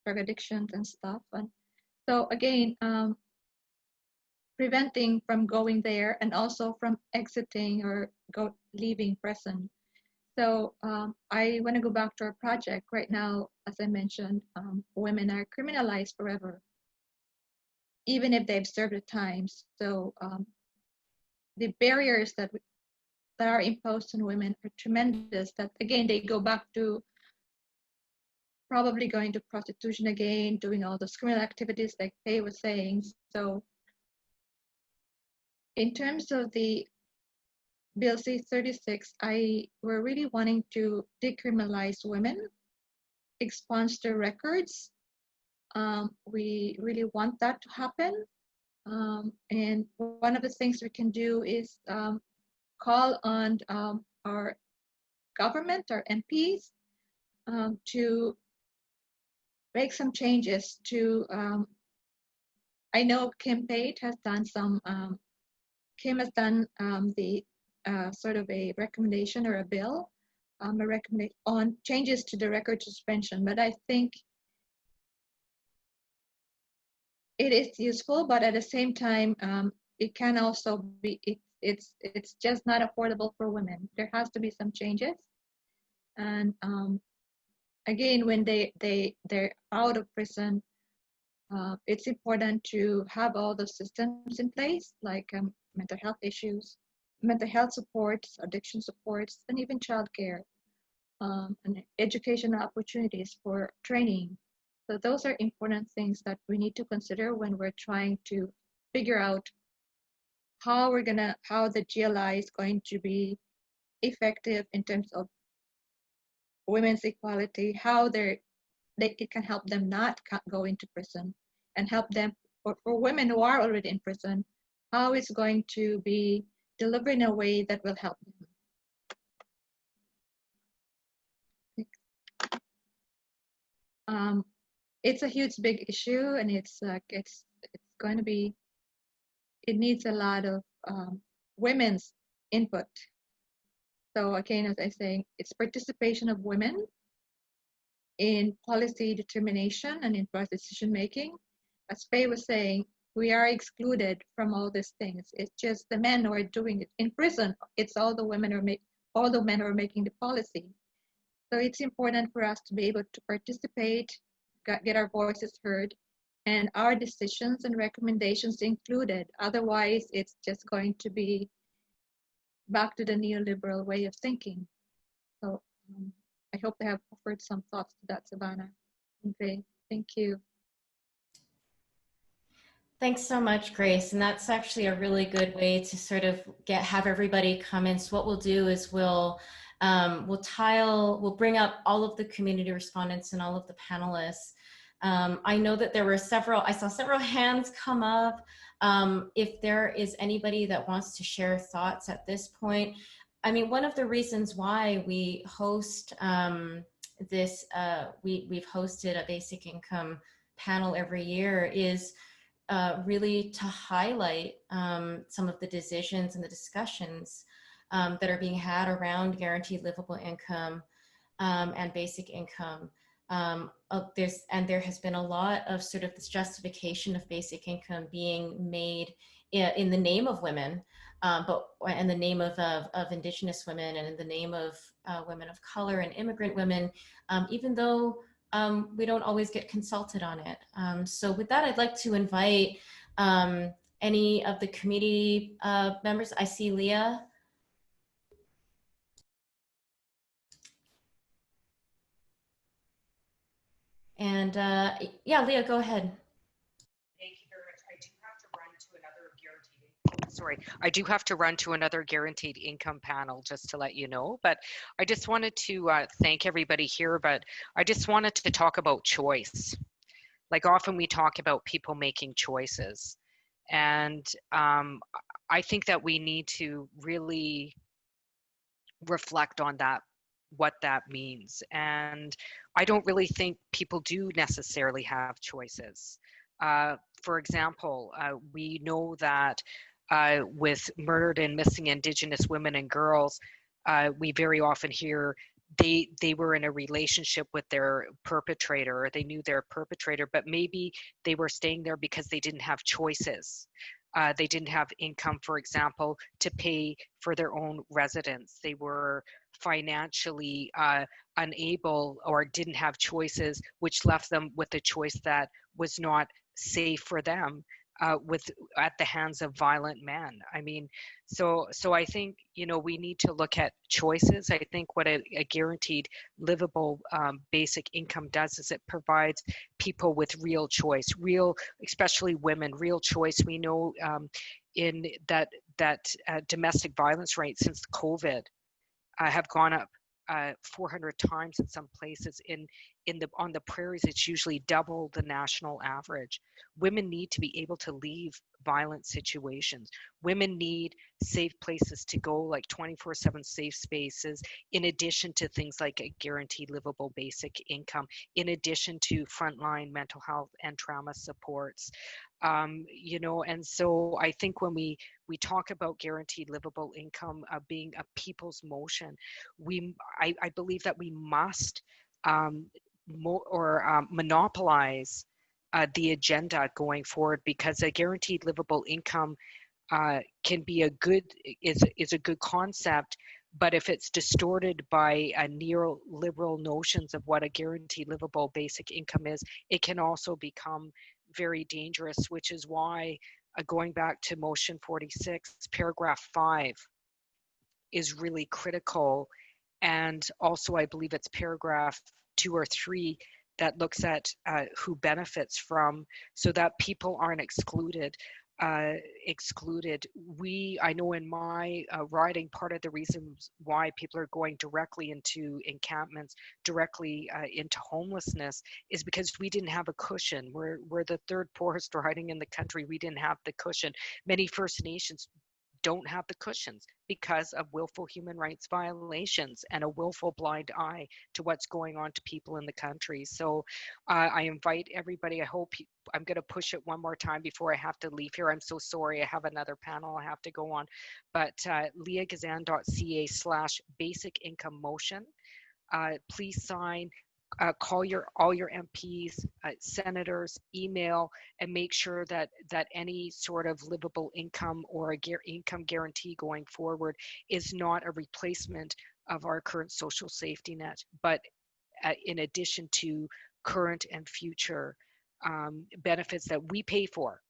addictions and stuff. And so again, preventing from going there and also from exiting or leaving prison. So I want to go back to our project. Right now, as I mentioned, women are criminalized forever, even if they've served a time. So the barriers that are imposed on women are tremendous. That again, they go back to probably going to prostitution again, doing all those criminal activities like Faye was saying. So in terms of the Bill C-36, we're really wanting to decriminalize women, expunge their records. We really want that to happen. And one of the things we can do is call on our government, our MPs, to make some changes to, I know Kim Pate has done some, Kim has done the sort of a recommendation or a bill, on changes to the record suspension, but I think it is useful, but at the same time, it can also be, it's just not affordable for women. There has to be some changes. And again, when they're out of prison, it's important to have all the systems in place, like mental health issues, mental health supports, addiction supports, and even childcare, and educational opportunities for training. So those are important things that we need to consider when we're trying to figure out how the GLI is going to be effective in terms of women's equality, how it can help them not go into prison, and help them, for women who are already in prison, how it's going to be delivered in a way that will help them. It's a huge, big issue, and it's going to be, it needs a lot of women's input. So again, as I say, it's participation of women in policy determination and in decision making. As Faye was saying, we are excluded from all these things. It's just the men who are doing it. In prison, it's all the women all the men who are making the policy. So it's important for us to be able to participate, get our voices heard, and our decisions and recommendations included. Otherwise, it's just going to be back to the neoliberal way of thinking. So I hope I have offered some thoughts to that, Savannah. Okay, thank you. Thanks so much, Grace. And that's actually a really good way to sort of have everybody come in. So what we'll do is we'll bring up all of the community respondents and all of the panelists. I know that I saw several hands come up. If there is anybody that wants to share thoughts at this point, I mean, one of the reasons why we host we've hosted a basic income panel every year is really to highlight some of the decisions and the discussions that are being had around guaranteed livable income and basic income. There has been a lot of sort of this justification of basic income being made in the name of women, but in the name of Indigenous women and in the name of women of color and immigrant women, even though we don't always get consulted on it. So with that, I'd like to invite any of the committee members. I see Leah. And yeah, Leah, go ahead. Thank you very much. I do have to run to another guaranteed income panel, just to let you know, but I just wanted to thank everybody here, but I just wanted to talk about choice. Like often we talk about people making choices, and I think that we need to really reflect on that, what that means. And I don't really think people do necessarily have choices. For example, we know that with murdered and missing Indigenous women and girls, we very often hear they were in a relationship with their perpetrator, or they knew their perpetrator, but maybe they were staying there because they didn't have choices. They didn't have income, for example, to pay for their own residence. They were financially unable or didn't have choices, which left them with a choice that was not safe for them at the hands of violent men. I mean, so I think, you know, we need to look at choices. I think what a guaranteed livable basic income does is it provides people with real choice, especially women, real choice. We know in that domestic violence rates since COVID have gone up 400 times in some places. On the prairies, it's usually double the national average. Women need to be able to leave violent situations. Women need safe places to go, like 24/7 safe spaces, in addition to things like a guaranteed livable basic income, in addition to frontline mental health and trauma supports. You know, and so I think when we talk about guaranteed livable income being a people's motion, I believe that we must monopolize the agenda going forward, because a guaranteed livable income can be is a good concept, but if it's distorted by neoliberal notions of what a guaranteed livable basic income is, it can also become very dangerous, which is why going back to motion 46, paragraph 5 is really critical. And also I believe it's paragraph 2 or 3 that looks at who benefits from, so that people aren't excluded. I know in my riding, part of the reasons why people are going directly into encampments, directly into homelessness, is because we didn't have a cushion. We're the third poorest riding in the country. We didn't have the cushion. Many First Nations don't have the cushions because of willful human rights violations and a willful blind eye to what's going on to people in the country. So I invite everybody. I'm going to push it one more time before I have to leave here. I'm so sorry. I have another panel I have to go on. But leahgazan.ca/basic income motion. Please sign. Call all your MPs, senators, email, and make sure that any sort of livable income or income guarantee going forward is not a replacement of our current social safety net, but in addition to current and future benefits that we pay for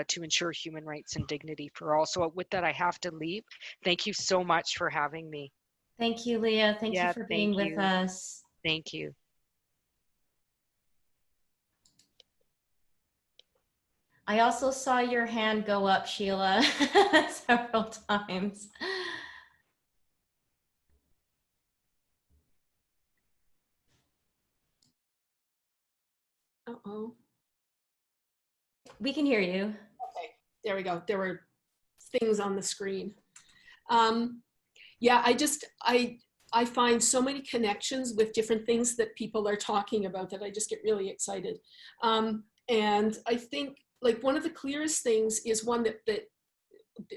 to ensure human rights and dignity for all. So with that, I have to leave. Thank you so much for having me. Thank you, Leah. Thank you for being with us. Thank you. I also saw your hand go up, Sheila, several times. Uh-oh. We can hear you. Okay, there we go. There were things on the screen. Yeah, I find so many connections with different things that people are talking about that I just get really excited. And I think like one of the clearest things is one that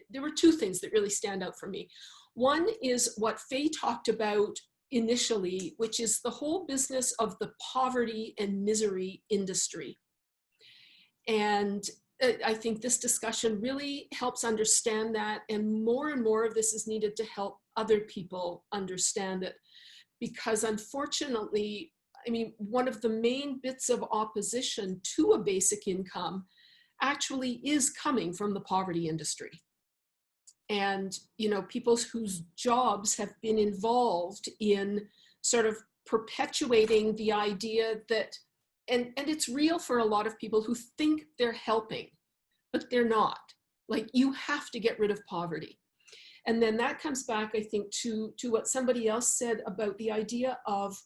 there were two things that really stand out for me. One is what Faye talked about initially, which is the whole business of the poverty and misery industry. And I think this discussion really helps understand that, and more of this is needed to help other people understand it. Because unfortunately, I mean, one of the main bits of opposition to a basic income actually is coming from the poverty industry. And, you know, people whose jobs have been involved in sort of perpetuating the idea that, and it's real for a lot of people who think they're helping, but they're not. Like, you have to get rid of poverty. And then that comes back, I think, to what somebody else said about the idea of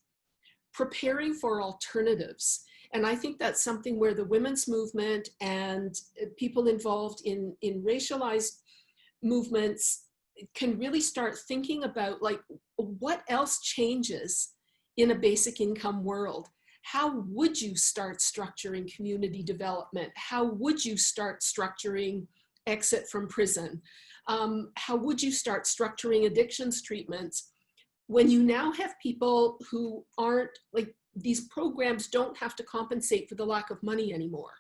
preparing for alternatives. And I think that's something where the women's movement and people involved in racialized movements can really start thinking about, like, what else changes in a basic income world? How would you start structuring community development? How would you start structuring exit from prison? How would you start structuring addictions treatments when you now have people who aren't, like, these programs don't have to compensate for the lack of money anymore.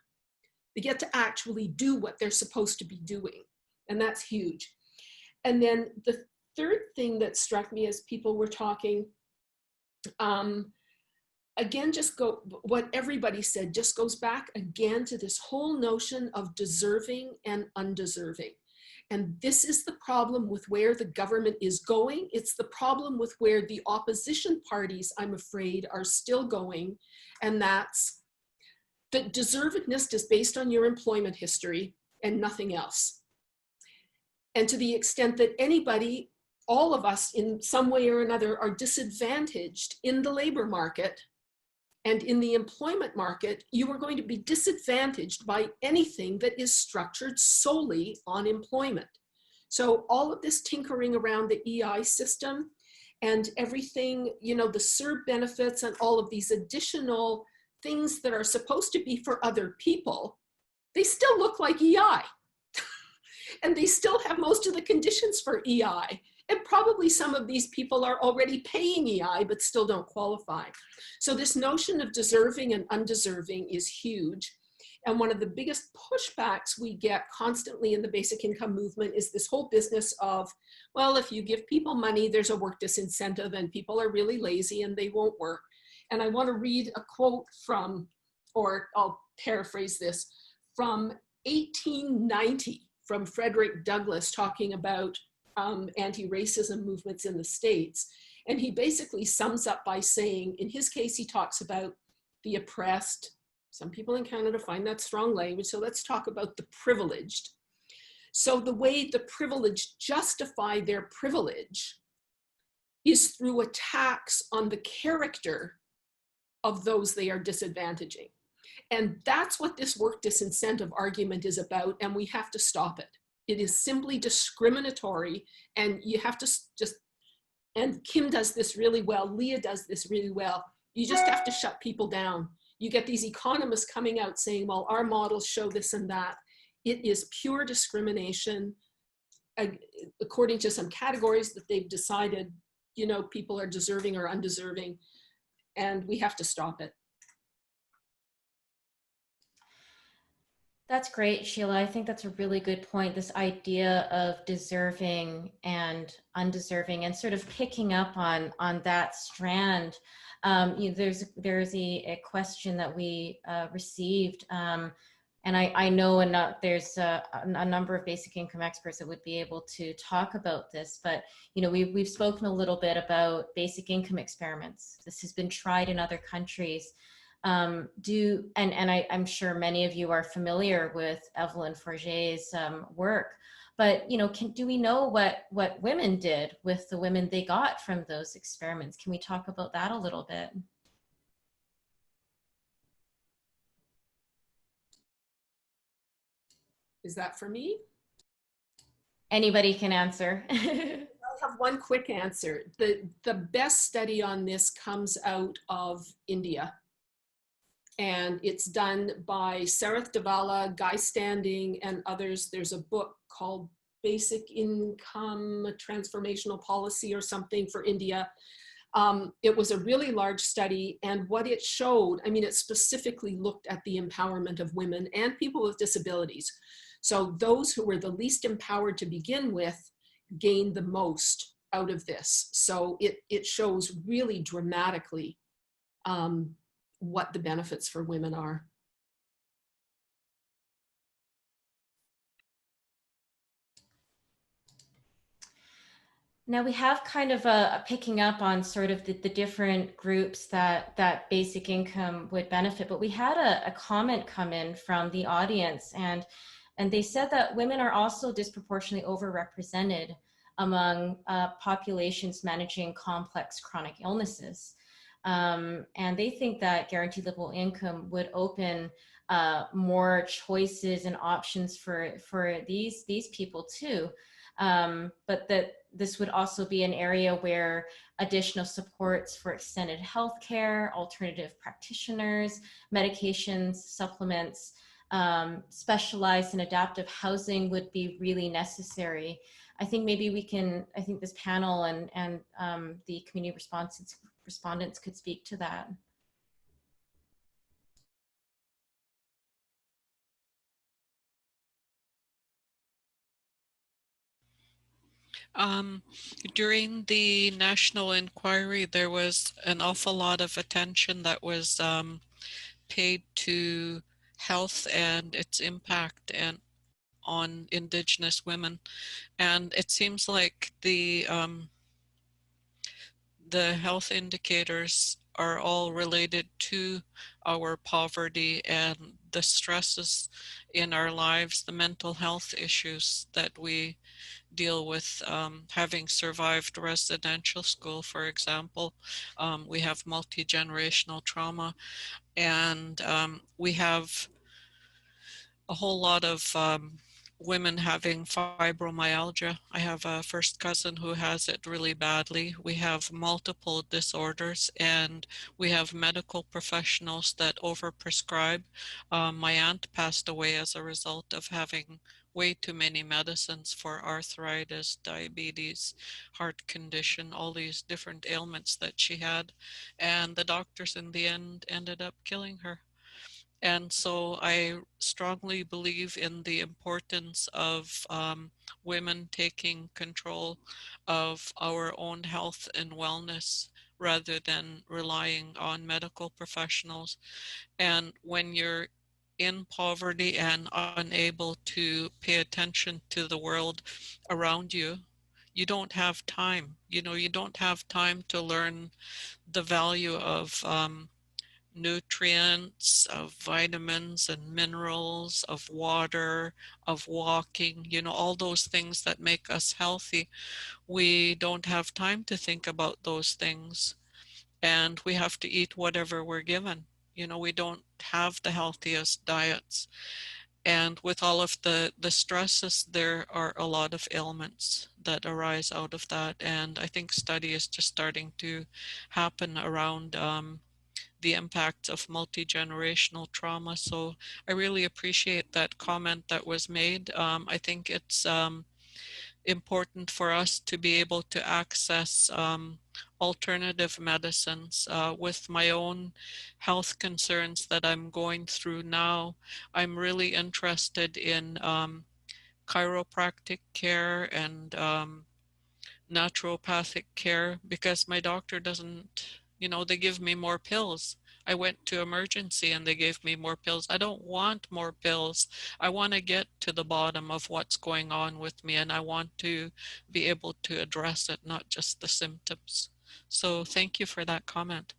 They get to actually do what they're supposed to be doing. And that's huge. And then the third thing that struck me as people were talking, again, what everybody said just goes back again to this whole notion of deserving and undeserving. And this is the problem with where the government is going. It's the problem with where the opposition parties, I'm afraid, are still going. And that's that deservedness is based on your employment history and nothing else. And to the extent that anybody, all of us in some way or another, are disadvantaged in the labor market and in the employment market, you are going to be disadvantaged by anything that is structured solely on employment. So all of this tinkering around the EI system and everything, you know, the CERB benefits and all of these additional things that are supposed to be for other people, they still look like EI. And they still have most of the conditions for EI. And probably some of these people are already paying EI, but still don't qualify. So this notion of deserving and undeserving is huge. And one of the biggest pushbacks we get constantly in the basic income movement is this whole business of, well, if you give people money, there's a work disincentive and people are really lazy and they won't work. And I want to read a quote from, or I'll paraphrase this, from 1890, from Frederick Douglass, talking about anti-racism movements in the States. And he basically sums up by saying, in his case, he talks about the oppressed. Some people in Canada find that strong language, so let's talk about the privileged. So the way the privileged justify their privilege is through attacks on the character of those they are disadvantaging. And that's what this work disincentive argument is about, and we have to stop it. It is simply discriminatory, and you have to just, and Kim does this really well, Leah does this really well, you just have to shut people down. You get these economists coming out saying, well, our models show this and that. It is pure discrimination according to some categories that they've decided, you know, people are deserving or undeserving, and we have to stop it. That's great, Sheila. I think that's a really good point, this idea of deserving and undeserving, and sort of picking up on that strand. You know, there's a question that we received, and I know there's a number of basic income experts that would be able to talk about this, but you know, we've spoken a little bit about basic income experiments. This has been tried in other countries. I'm sure many of you are familiar with Evelyn Forget's work, but you know, do we know what women did with the women they got from those experiments? Can we talk about that a little bit? Is that for me? Anybody can answer. I have one quick answer. The best study on this comes out of India. And it's done by Sareth Devala, Guy Standing, and others. There's a book called Basic Income Transformational Policy or something for India. It was a really large study, and what it showed, I mean, it specifically looked at the empowerment of women and people with disabilities. So those who were the least empowered to begin with gained the most out of this. So it shows really dramatically what the benefits for women are. Now we have kind of a picking up on sort of the different groups that basic income would benefit, but we had a comment come in from the audience, and they said that women are also disproportionately overrepresented among populations managing complex chronic illnesses. And they think that guaranteed livable income would open more choices and options for these people too. But that this would also be an area where additional supports for extended healthcare, alternative practitioners, medications, supplements, specialized and adaptive housing would be really necessary. I think maybe we can, I think this panel and the community respondents could speak to that. During the national inquiry, there was an awful lot of attention that was paid to health and its impact and on Indigenous women, and it seems like the health indicators are all related to our poverty and the stresses in our lives, the mental health issues that we deal with, having survived residential school, for example. We have multi-generational trauma, and we have a whole lot of women having fibromyalgia. I have a first cousin who has it really badly. We have multiple disorders, and we have medical professionals that overprescribe. My aunt passed away as a result of having way too many medicines for arthritis, diabetes, heart condition, all these different ailments that she had. And the doctors in the end ended up killing her. And so I strongly believe in the importance of women taking control of our own health and wellness rather than relying on medical professionals. And when you're in poverty and unable to pay attention to the world around you, you don't have time. You know, you don't have time to learn the value of nutrients, of vitamins and minerals, of water, of walking, you know, all those things that make us healthy. We don't have time to think about those things, and we have to eat whatever we're given. You know, we don't have the healthiest diets. And with all of the stresses, there are a lot of ailments that arise out of that. And I think study is just starting to happen around the impact of multi-generational trauma. So I really appreciate that comment that was made. I think it's important for us to be able to access alternative medicines. With my own health concerns that I'm going through now, I'm really interested in chiropractic care and naturopathic care, because my doctor doesn't, you know, they give me more pills. I went to emergency and they gave me more pills. I don't want more pills. I want to get to the bottom of what's going on with me, and I want to be able to address it, not just the symptoms. So thank you for that comment.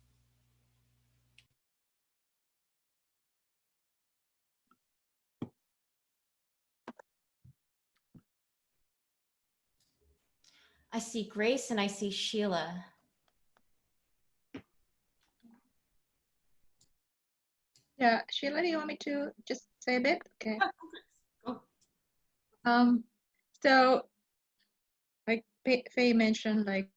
I see Grace and I see Sheila. Yeah, Sheila, do you want me to just say a bit? Okay. Go. So like Faye mentioned, like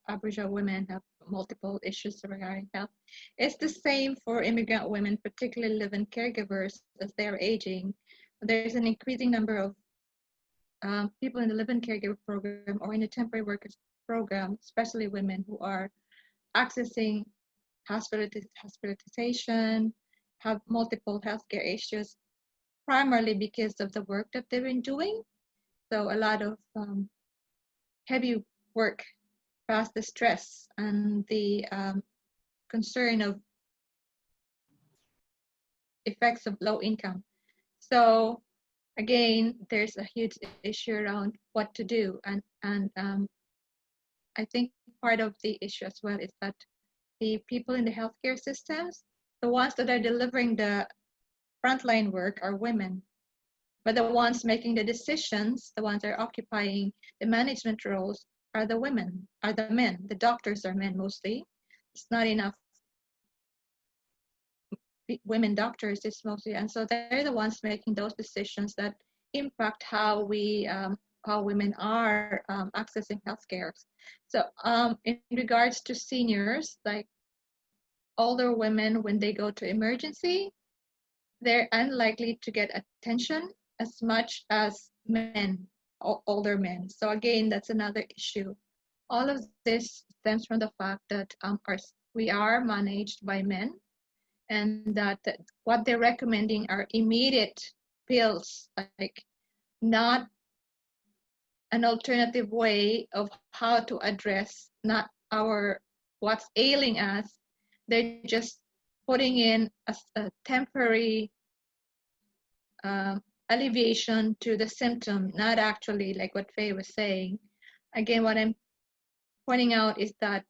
Aboriginal women have multiple issues regarding health. It's the same for immigrant women, particularly live-in caregivers as they are aging. There's an increasing number of people in the live-in caregiver program or in the temporary workers program, especially women who are accessing hospitalization, have multiple healthcare issues, primarily because of the work that they've been doing. So a lot of heavy work past the stress and the concern of effects of low income. So again, there's a huge issue around what to do. And I think part of the issue as well is that the people in the healthcare systems, the ones that are delivering the frontline work are women. But the ones making the decisions, the ones that are occupying the management roles are the women, are the men. The doctors are men mostly. It's not enough women doctors, it's mostly, and so they're the ones making those decisions that impact how women are accessing healthcare. So in regards to seniors, like older women, when they go to emergency, they're unlikely to get attention as much as men, older men. So again, that's another issue. All of this stems from the fact that we are managed by men, and that what they're recommending are immediate pills, like not an alternative way of how to address not what's ailing us. They're just putting in a temporary alleviation to the symptom, not actually like what Faye was saying. Again, what I'm pointing out is that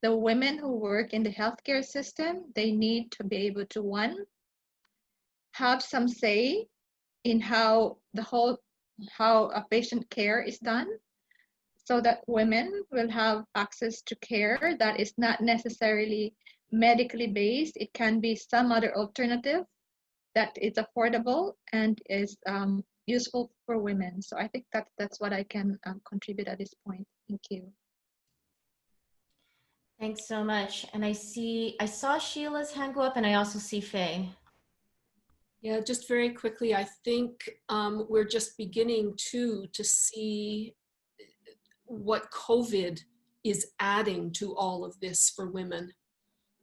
the women who work in the healthcare system, they need to be able to, one, have some say in how a patient care is done, so that women will have access to care that is not necessarily medically based. It can be some other alternative that is affordable and is useful for women. So I think that's what I can contribute at this point. Thank you. Thanks so much. And I saw Sheila's hand go up, and I also see Faye. Yeah, just very quickly, I think we're just beginning to see what COVID is adding to all of this for women.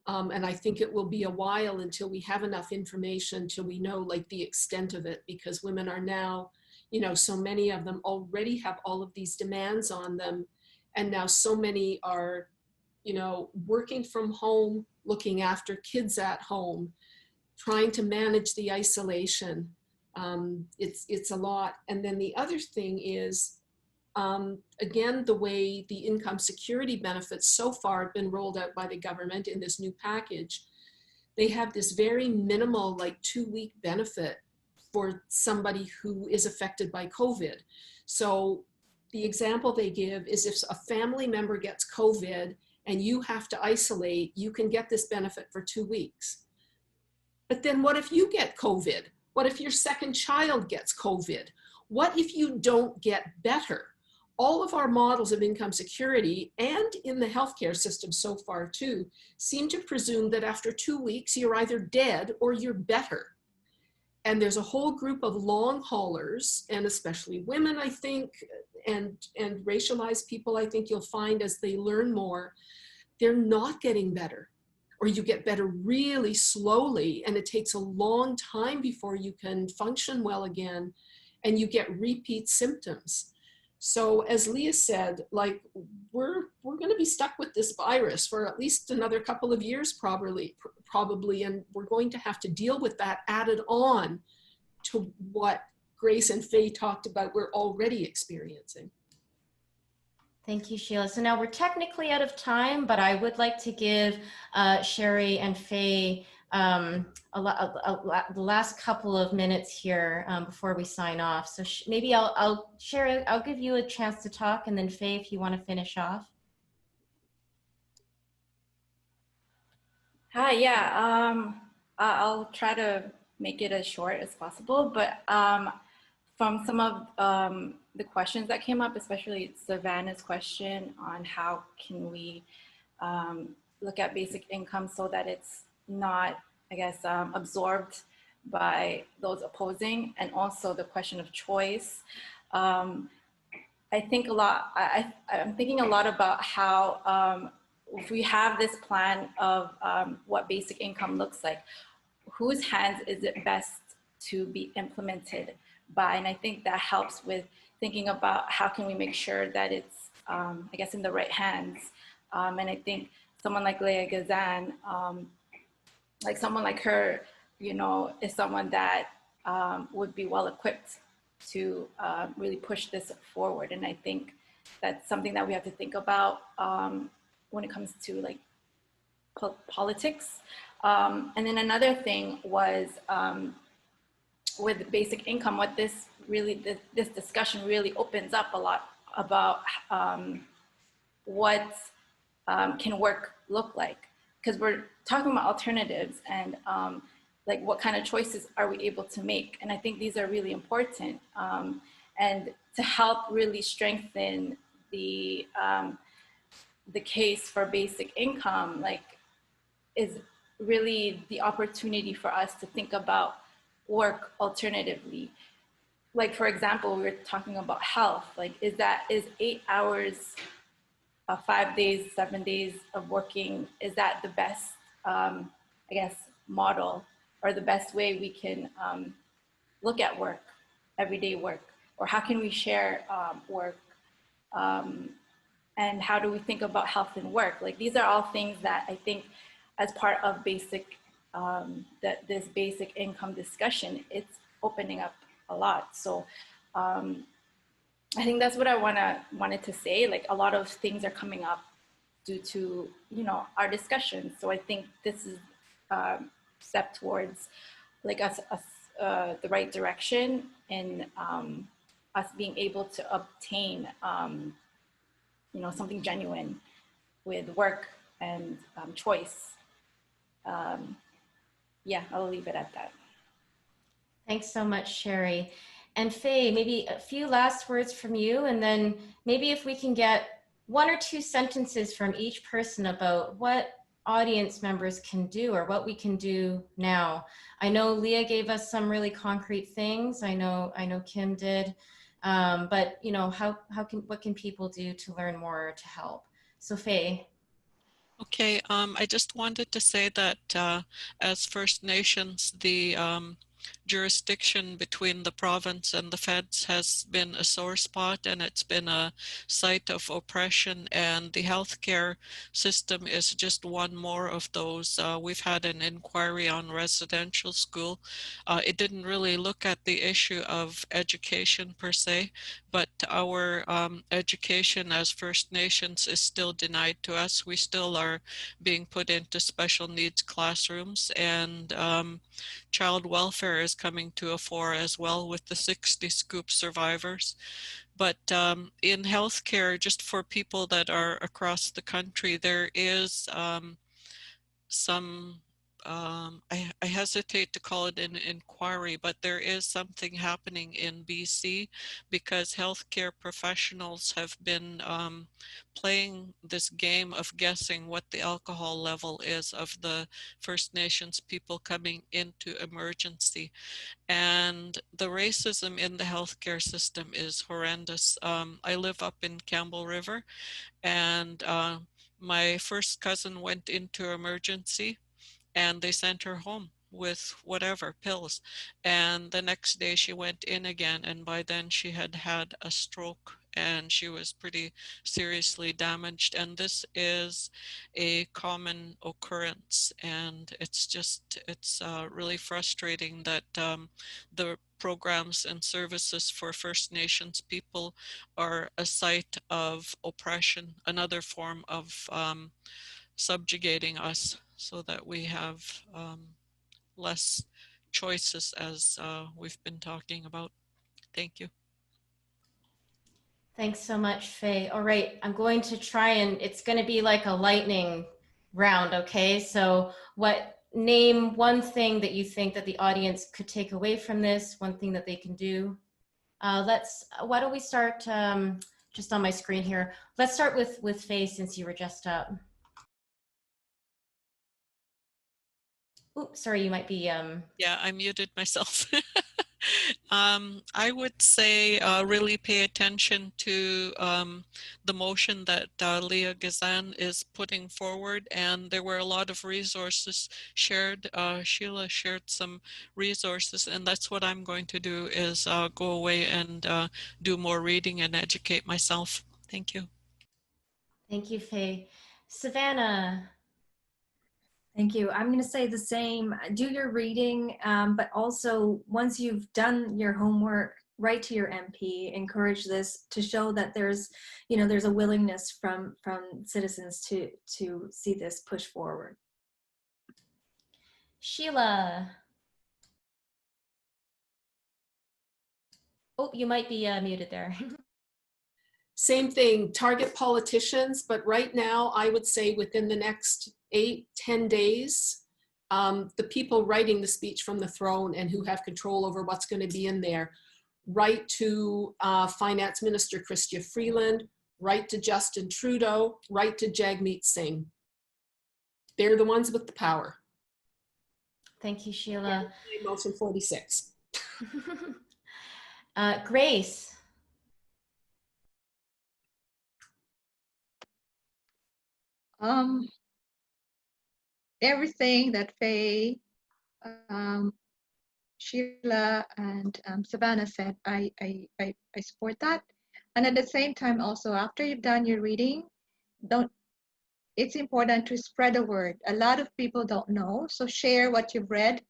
And I think it will be a while until we have enough information, till we know like the extent of it, because women are now, so many of them already have all of these demands on them. And now so many are, working from home, looking after kids at home, trying to manage the isolation. It's a lot. And then the other thing is, again, the way the income security benefits so far have been rolled out by the government in this new package, they have this very minimal, like 2-week benefit for somebody who is affected by COVID. So the example they give is if a family member gets COVID and you have to isolate, you can get this benefit for 2 weeks. But then what if you get COVID? What if your second child gets COVID? What if you don't get better? All of our models of income security and in the healthcare system so far too, seem to presume that after 2 weeks, you're either dead or you're better. And there's a whole group of long haulers, and especially women, I think, and racialized people, I think you'll find as they learn more, they're not getting better, or you get better really slowly, and it takes a long time before you can function well again, and you get repeat symptoms. So as Leah said, like we're going to be stuck with this virus for at least another couple of years probably, and we're going to have to deal with that added on to what Grace and Faye talked about we're already experiencing. Thank you, Sheila. So now we're technically out of time, but I would like to give Charie and Faye the last couple of minutes here before we sign off. So maybe Charie, I'll give you a chance to talk, and then Faye, if you want to finish off. Hi, yeah, I'll try to make it as short as possible, but from some of the questions that came up, especially Savannah's question on how can we look at basic income so that it's not, I guess, absorbed by those opposing, and also the question of choice. I think a lot, I'm thinking a lot about how if we have this plan of what basic income looks like, whose hands is it best to be implemented by? And I think that helps with thinking about how can we make sure that it's, I guess, in the right hands. And I think someone like Leah Gazan, like someone like her, you know, is someone that would be well equipped to really push this forward. And I think that's something that we have to think about when it comes to like politics. And then another thing was with basic income, what this really, this discussion really opens up a lot about what can work look like. Because we're talking about alternatives and like what kind of choices are we able to make? And I think these are really important. And to help really strengthen the case for basic income, like, is really the opportunity for us to think about work alternatively. Like, for example, we were talking about health, like, is 8 hours, 5 days, 7 days of working, is that the best, I guess, model or the best way we can look at work, everyday work? Or how can we share work? And how do we think about health and work? Like, these are all things that I think as part of basic, this basic income discussion, it's opening up a lot. So I think that's what I wanted to say. Like, a lot of things are coming up due to, you know, our discussion. So I think this is a step towards like us the right direction in us being able to obtain, you know, something genuine with work and choice. Yeah, I'll leave it at that. Thanks so much, Charie. And Faye, maybe a few last words from you, and then maybe if we can get 1 or 2 sentences from each person about what audience members can do or what we can do now. I know Leah gave us some really concrete things. I know Kim did, but you know, what can people do to learn more or to help? So Faye. Okay, I just wanted to say that as First Nations, the jurisdiction between the province and the feds has been a sore spot, and it's been a site of oppression, and the healthcare system is just one more of those. We've had an inquiry on residential school. It didn't really look at the issue of education per se, but our education as First Nations is still denied to us. We still are being put into special needs classrooms, and child welfare is coming to a fore as well with the 60 Scoop survivors. But in healthcare, just for people that are across the country, there is some, I hesitate to call it an inquiry, but there is something happening in BC because healthcare professionals have been playing this game of guessing what the alcohol level is of the First Nations people coming into emergency. And the racism in the healthcare system is horrendous. I live up in Campbell River, and my first cousin went into emergency and they sent her home with whatever pills, and the next day she went in again, and by then she had had a stroke and she was pretty seriously damaged. And this is a common occurrence, and it's really frustrating that the programs and services for First Nations people are a site of oppression, another form of subjugating us so that we have less choices, as we've been talking about. Thank you. Thanks so much, Faye. All right, I'm going to try, and it's going to be like a lightning round, okay? So name one thing that you think that the audience could take away from this, one thing that they can do. Why don't we start just on my screen here? Let's start with Faye, since you were just up. Oh, sorry, you might be. Yeah, I muted myself. I would say really pay attention to the motion that Leah Gazan is putting forward, and there were a lot of resources shared. Sheila shared some resources, and that's what I'm going to do is go away and do more reading and educate myself. Thank you. Thank you, Faye. Savannah. Thank you. I'm going to say the same. Do your reading, but also once you've done your homework, write to your MP. Encourage this to show that there's a willingness from citizens to see this push forward. Sheila. Oh, you might be muted there. Same thing, target politicians, but right now I would say within the next 8-10 days, the people writing the speech from the throne and who have control over what's going to be in there, write to Finance Minister Chrystia Freeland, write to Justin Trudeau, write to Jagmeet Singh. They're the ones with the power. Thank you, Sheila. Motion 46. Grace. Everything that Faye, Sheila, and Savannah said, I support that. And at the same time, also, after you've done your reading, it's important to spread the word. A lot of people don't know, so share what you've read.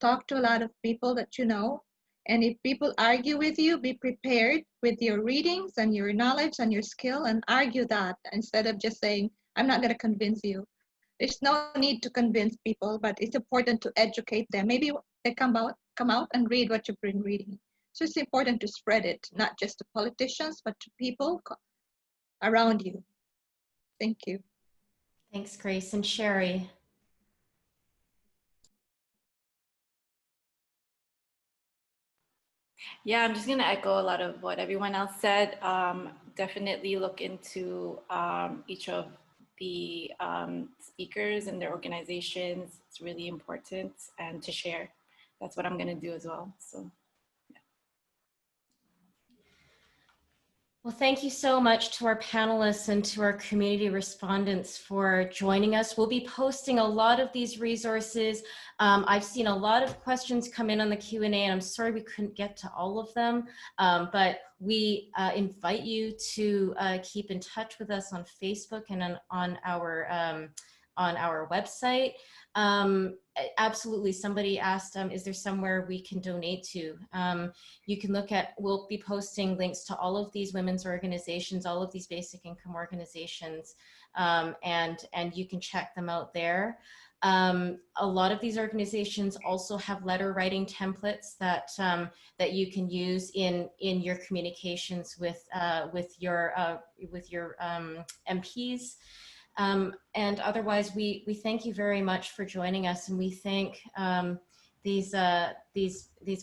Talk to a lot of people that you know. And if people argue with you, be prepared with your readings and your knowledge and your skill, and argue that instead of just saying, I'm not going to convince you. There's no need to convince people, but it's important to educate them. Maybe they come out and read what you've been reading. So it's important to spread it, not just to politicians, but to people around you. Thank you. Thanks, Grace. And Charie. Yeah, I'm just going to echo a lot of what everyone else said. Definitely look into each of the speakers and their organizations. It's really important, and to share. That's what I'm going to do as well. So. Well, thank you so much to our panelists and to our community respondents for joining us. We'll be posting a lot of these resources. I've seen a lot of questions come in on the Q&A, and I'm sorry we couldn't get to all of them, but we invite you to keep in touch with us on Facebook and on our website. Absolutely, somebody asked, is there somewhere we can donate to? You can look at, we'll be posting links to all of these women's organizations, all of these basic income organizations, and you can check them out there. A lot of these organizations also have letter writing templates that you can use in your communications with your MPs. And otherwise, we thank you very much for joining us, and we thank these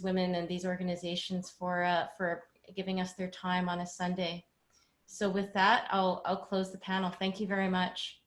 women and these organizations for giving us their time on a Sunday. So with that, I'll close the panel. Thank you very much.